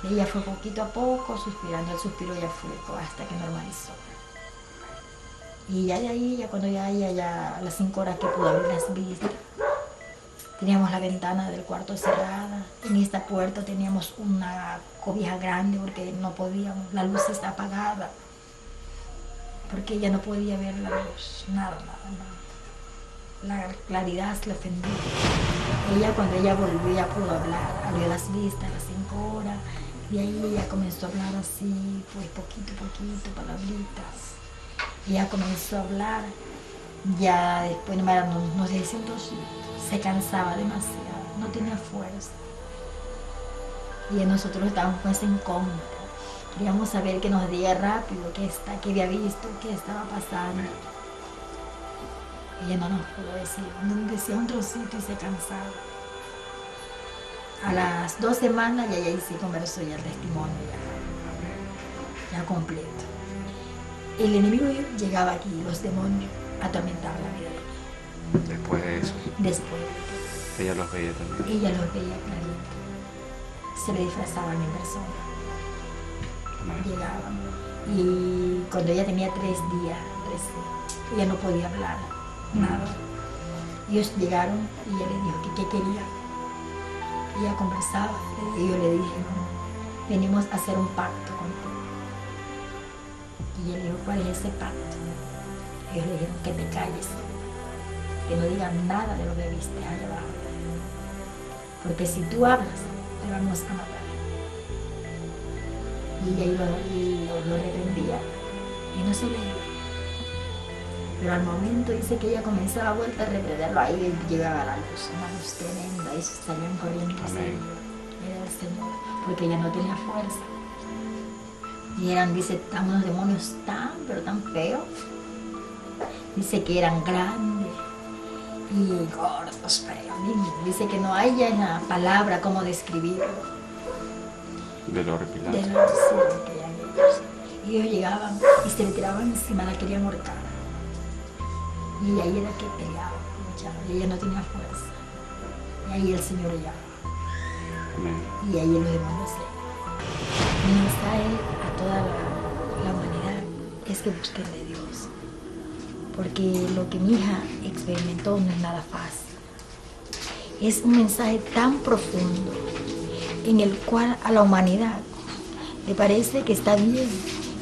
Y ella fue poquito a poco suspirando, el suspiro ya fue hasta que normalizó. Y ya de ahí, ya cuando ya a las 5 horas que pudo abrir las vistas, teníamos la ventana del cuarto cerrada. En esta puerta teníamos una cobija grande porque no podíamos, la luz está apagada, porque ella no podía ver la luz, nada. La claridad se le ofendía. Ella, cuando ella volvió, ya pudo hablar, abrió las vistas a las 5 horas, y ahí ella comenzó a hablar así, pues poquito a poquito, palabritas. Ella comenzó a hablar, ya después no sé si se cansaba demasiado, no tenía fuerza. Y nosotros estábamos con esa incógnita, queríamos saber que nos diga rápido qué había visto, qué estaba pasando. Ella no nos pudo decir, decía un trocito y se cansaba. A las 2 semanas ya sí conversó ya el testimonio, ya completo. El enemigo llegaba aquí, los demonios, a atormentar la vida de ella. Después de eso. Después de eso. Ella los veía también. Ella los veía clarito. Se le disfrazaban en persona. Llegaban. Y cuando ella tenía 3 días, ella no podía hablar, nada. Ellos llegaron y ella le dijo que qué quería. Ella conversaba y yo le dije: venimos a hacer un pacto contigo. Y él dijo: ¿cuál es ese pacto? Ellos le dijeron: que te calles, que no digan nada de lo que viste allá abajo, porque si tú hablas, te vamos a matar. Y ahí lo reprendía y no se le iba. Pero al momento dice que ella comenzaba a vuelta a reprenderlo, ahí llegaba la luz, una luz tremenda, y salían corriendo. Era el Señor, porque ella no tenía fuerza. Y dice, unos demonios pero tan feos. Dice que eran grandes y gordos, feos. Dice que no hay ya una palabra como describirlo. De lo horripilante. De lo horripilante que eran ellos. Y ellos llegaban y se le tiraban encima, la querían ahorcar. Y ahí era que peleaban, luchaban, y ella no tenía fuerza. Y ahí el Señor llegaba. Y ahí los demonios se iban. Mi mensaje a toda la humanidad es que busquen de Dios, porque lo que mi hija experimentó no es nada fácil. Es un mensaje tan profundo en el cual a la humanidad ¿Le parece que está bien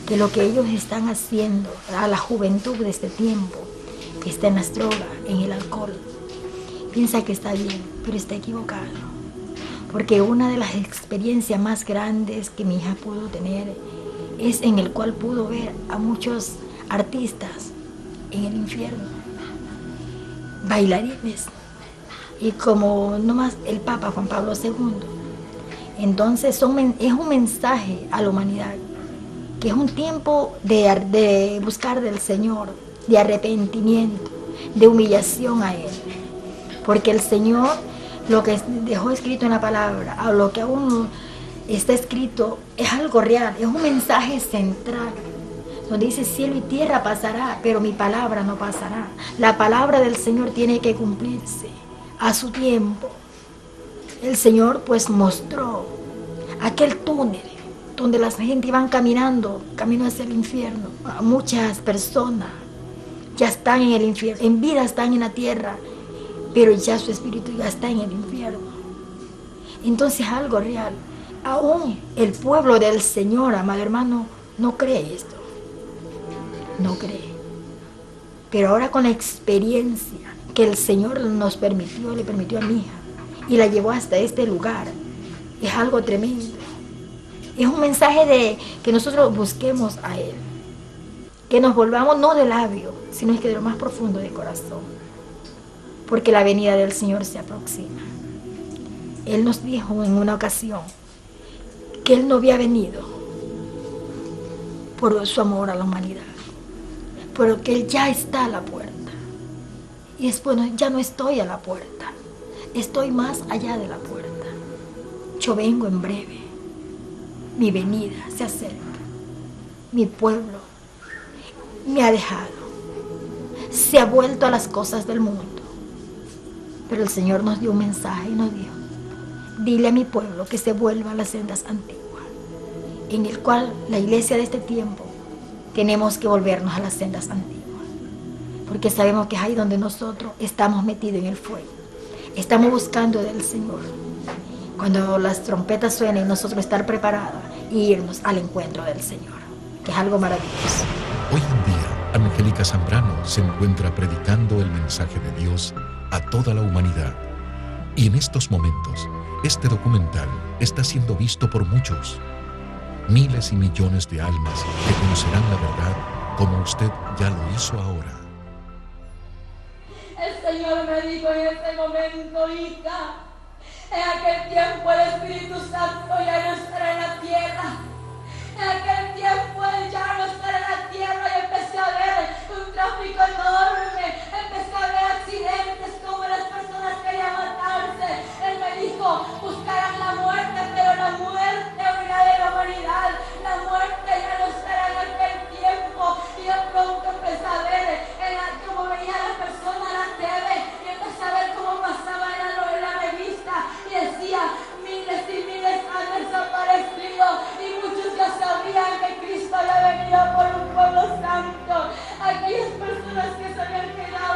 que lo que ellos están haciendo a la juventud de este tiempo, que está en las drogas, en el alcohol? Piensa que está bien, pero está equivocado. Porque una de las experiencias más grandes que mi hija pudo tener es en el cual pudo ver a muchos artistas en el infierno, bailarines, y como nomás el Papa Juan Pablo II. Entonces es un mensaje a la humanidad, que es un tiempo de buscar del Señor, de arrepentimiento, de humillación a Él. Porque el Señor, lo que dejó escrito en la palabra, a lo que aún está escrito, es algo real, es un mensaje central. Donde dice: cielo y tierra pasará, pero mi palabra no pasará. La palabra del Señor tiene que cumplirse a su tiempo. El Señor pues mostró aquel túnel donde la gente iban caminando, camino hacia el infierno. Muchas personas ya están en el infierno, en vida están en la tierra, pero ya su espíritu ya está en el infierno. Entonces algo real. Aún el pueblo del Señor, amado hermano, no cree esto. No cree. Pero ahora con la experiencia que el Señor nos permitió, le permitió a mi hija, y la llevó hasta este lugar, es algo tremendo. Es un mensaje de que nosotros busquemos a Él, que nos volvamos no de labio, sino es que de lo más profundo de corazón, porque la venida del Señor se aproxima. Él nos dijo en una ocasión que Él no había venido por su amor a la humanidad, pero que Él ya está a la puerta. Y es bueno, ya no estoy a la puerta, estoy más allá de la puerta. Yo vengo en breve, mi venida se acerca. Mi pueblo me ha dejado, se ha vuelto a las cosas del mundo. Pero el Señor nos dio un mensaje y nos dijo: dile a mi pueblo que se vuelva a las sendas antiguas, en el cual la iglesia de este tiempo tenemos que volvernos a las sendas antiguas, porque sabemos que es ahí donde nosotros estamos metidos en el fuego, estamos buscando del Señor. Cuando las trompetas suenen, nosotros estar preparados y irnos al encuentro del Señor, que es algo maravilloso. Hoy en día, Angélica Zambrano se encuentra predicando el mensaje de Dios a toda la humanidad. Y en estos momentos, este documental está siendo visto por muchos. Miles y millones de almas que conocerán la verdad como usted ya lo hizo ahora. El Señor me dijo en este momento: hija, en aquel tiempo el Espíritu Santo ya no estará en la tierra. En aquel tiempo Él ya no estará en la tierra, y empecé a ver un tráfico enorme, empecé a ver accidentes, como las personas querían matarse. Él me dijo: buscarán la muerte, pero la muerte huirá de la humanidad. La muerte ya no estará en aquel tiempo. Y de pronto empecé a ver cómo veía a la persona en la TV, y empecé a ver cómo pasaba en la revista, y decía: miles y miles han desaparecido, y muchos ya sabían que Cristo había venido por un pueblo santo. Aquellas personas que se habían quedado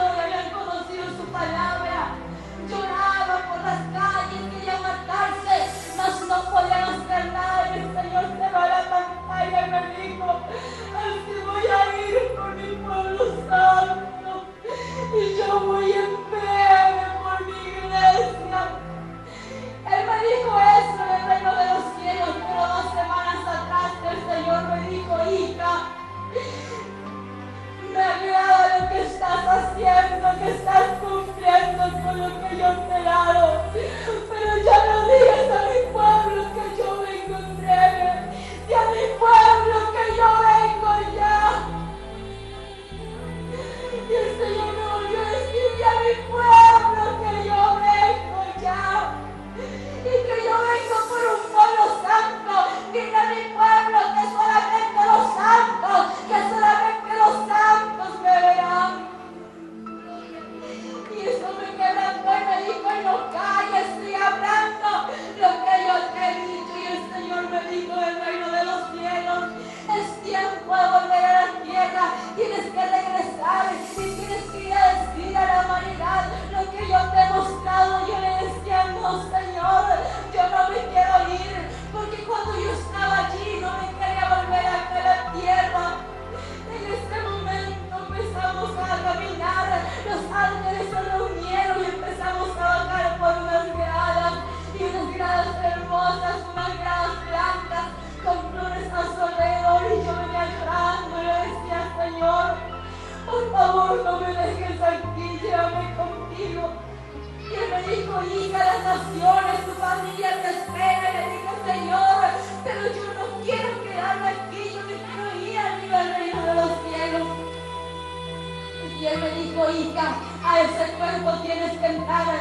A ese cuerpo tienes que entrar,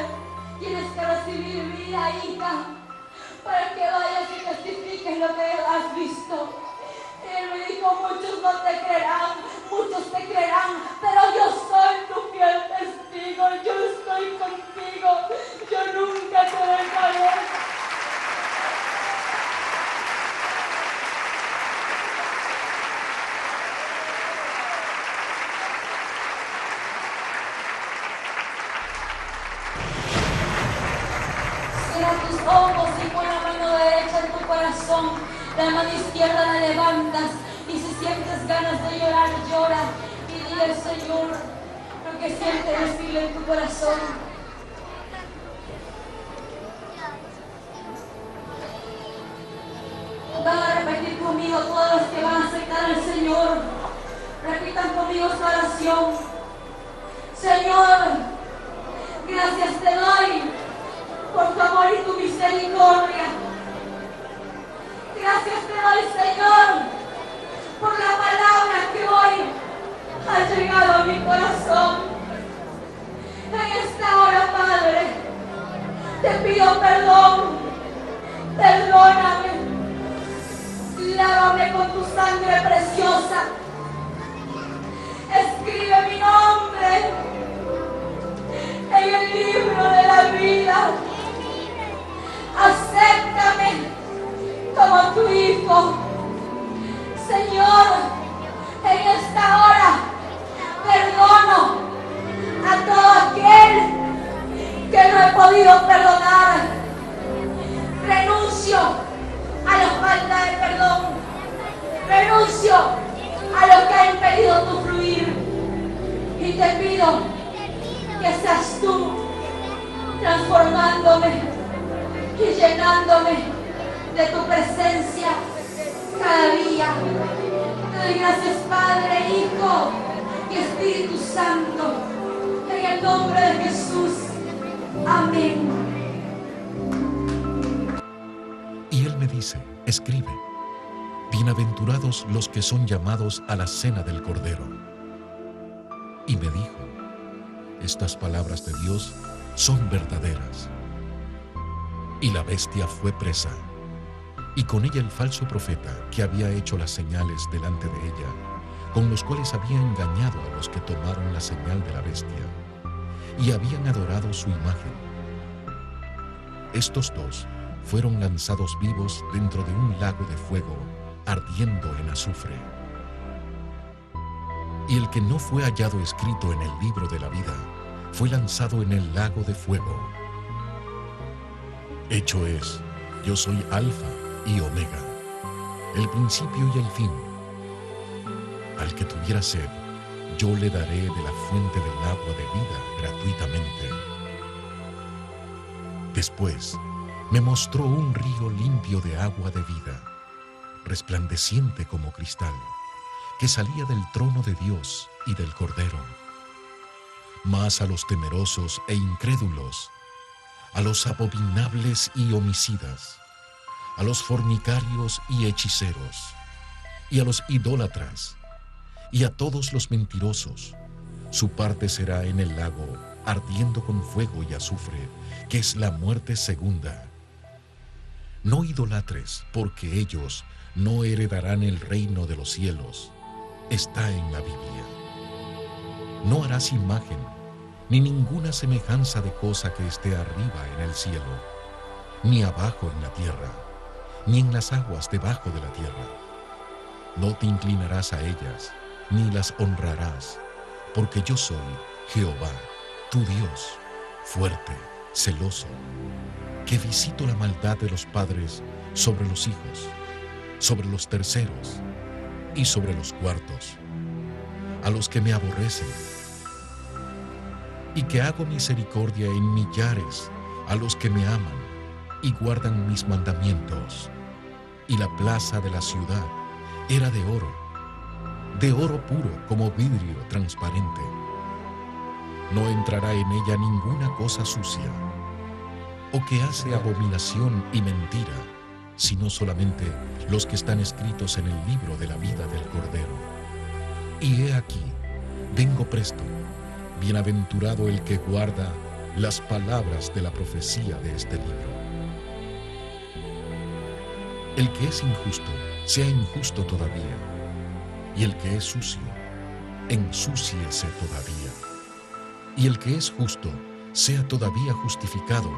tienes que recibir vida, hija, para que vayas y testifiques lo que has visto. Él me dijo, muchos no te creerán, muchos te creerán, pero yo soy tu fiel testigo, yo estoy contigo, yo nunca te dejaré. Tus ojos y pon la mano derecha en tu corazón, la mano izquierda la levantas y si sientes ganas de llorar, llora y dile al Señor lo que sientes decirle en tu corazón. Van a repetir conmigo todos los que van a aceptar al Señor. Repitan conmigo esta oración. Señor, gracias te doy por tu amor y tu misericordia. Gracias te doy, Señor, por la palabra que hoy ha llegado a mi corazón. En esta hora, Padre, te pido perdón. Perdóname. Lávame con tu sangre preciosa. Escribe mi nombre en el libro de la vida. Acéptame como tu hijo. Señor, en esta hora perdono a todo aquel que no he podido perdonar. Renuncio a la falta de perdón. Renuncio a lo que ha impedido tu fluir. Y te pido que seas tú transformándome y llenándome de tu presencia cada día. Te doy gracias, Padre, Hijo y Espíritu Santo, en el nombre de Jesús. Amén. Y Él me dice, escribe, bienaventurados los que son llamados a la cena del Cordero. Y me dijo, estas palabras de Dios son verdaderas. Y la bestia fue presa, y con ella el falso profeta que había hecho las señales delante de ella, con los cuales había engañado a los que tomaron la señal de la bestia, y habían adorado su imagen. Estos dos fueron lanzados vivos dentro de un lago de fuego, ardiendo en azufre. Y el que no fue hallado escrito en el libro de la vida, fue lanzado en el lago de fuego. Hecho es, yo soy Alfa y Omega, el principio y el fin. Al que tuviera sed, yo le daré de la fuente del agua de vida gratuitamente. Después, me mostró un río limpio de agua de vida, resplandeciente como cristal, que salía del trono de Dios y del Cordero. Mas a los temerosos e incrédulos, a los abominables y homicidas, a los fornicarios y hechiceros, y a los idólatras, y a todos los mentirosos, su parte será en el lago, ardiendo con fuego y azufre, que es la muerte segunda. No idolatres, porque ellos no heredarán el reino de los cielos. Está en la Biblia. No harás imagen, ni ninguna semejanza de cosa que esté arriba en el cielo, ni abajo en la tierra, ni en las aguas debajo de la tierra. No te inclinarás a ellas, ni las honrarás, porque yo soy Jehová, tu Dios, fuerte, celoso, que visito la maldad de los padres sobre los hijos, sobre los terceros y sobre los cuartos, a los que me aborrecen, y que hago misericordia en millares a los que me aman y guardan mis mandamientos. Y la plaza de la ciudad era de oro puro como vidrio transparente. No entrará en ella ninguna cosa sucia, o que hace abominación y mentira, sino solamente los que están escritos en el libro de la vida del Cordero. Y he aquí, vengo presto, Bienaventurado el que guarda las palabras de la profecía de este libro. El que es injusto, sea injusto todavía, y el que es sucio, ensúciese todavía. Y el que es justo, sea todavía justificado,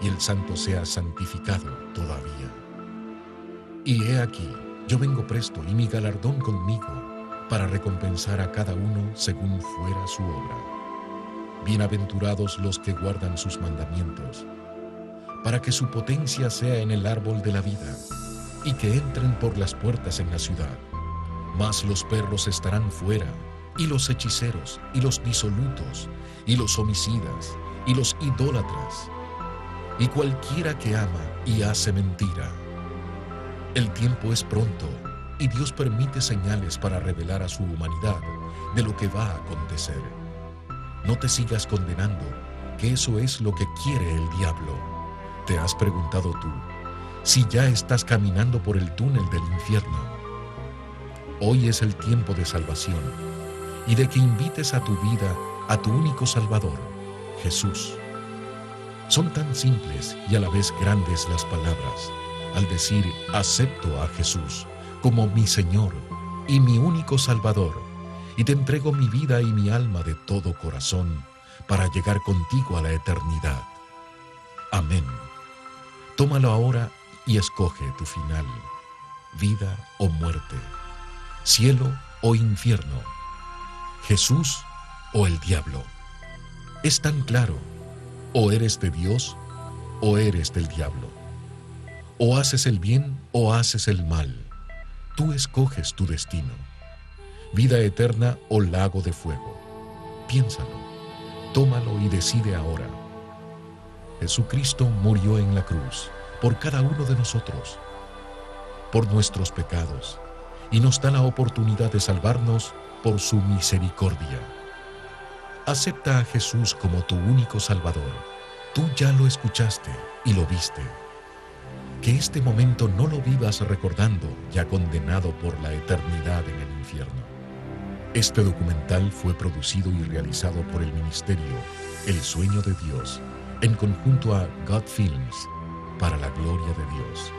y el santo sea santificado todavía. Y he aquí, yo vengo presto, y mi galardón conmigo, para recompensar a cada uno según fuera su obra. Bienaventurados los que guardan sus mandamientos, para que su potencia sea en el árbol de la vida, y que entren por las puertas en la ciudad. Mas los perros estarán fuera, y los hechiceros, y los disolutos, y los homicidas, y los idólatras, y cualquiera que ama y hace mentira. El tiempo es pronto, y Dios permite señales para revelar a su humanidad de lo que va a acontecer. No te sigas condenando, que eso es lo que quiere el diablo. ¿Te has preguntado tú si ya estás caminando por el túnel del infierno? Hoy es el tiempo de salvación y de que invites a tu vida a tu único Salvador, Jesús. Son tan simples y a la vez grandes las palabras al decir acepto a Jesús como mi Señor y mi único Salvador, y te entrego mi vida y mi alma de todo corazón para llegar contigo a la eternidad. Amén. Tómalo ahora y escoge tu final, vida o muerte, cielo o infierno, Jesús o el diablo. Es tan claro, o eres de Dios o eres del diablo. O haces el bien o haces el mal. Tú escoges tu destino, vida eterna o lago de fuego. Piénsalo, tómalo y decide ahora. Jesucristo murió en la cruz por cada uno de nosotros, por nuestros pecados, y nos da la oportunidad de salvarnos por su misericordia. Acepta a Jesús como tu único Salvador. Tú ya lo escuchaste y lo viste. Que este momento no lo vivas recordando, ya condenado por la eternidad en el infierno. Este documental fue producido y realizado por el ministerio El Sueño de Dios, en conjunto a God Films, para la gloria de Dios,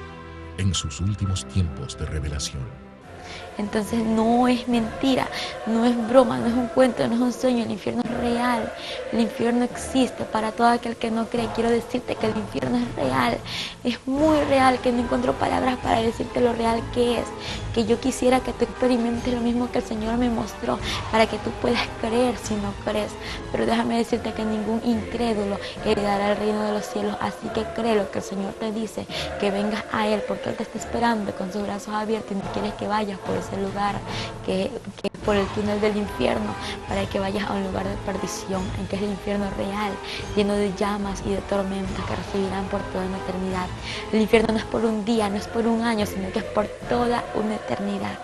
en sus últimos tiempos de revelación. Entonces no es mentira, no es broma, no es un cuento, no es un sueño, el infierno es real, el infierno existe para todo aquel que no cree. Quiero decirte que el infierno es real, es muy real, que no encuentro palabras para decirte lo real que es, que yo quisiera que tú experimentes lo mismo que el Señor me mostró, para que tú puedas creer si no crees. Pero déjame decirte que ningún incrédulo heredará el reino de los cielos, así que cree lo que el Señor te dice, que vengas a Él, porque Él te está esperando con sus brazos abiertos y no quieres que vayas por ese lugar que es por el túnel del infierno, para que vayas a un lugar de perdición, en que es el infierno real, lleno de llamas y de tormentas que recibirán por toda una eternidad. El infierno no es por un día, no es por un año, sino que es por toda una eternidad.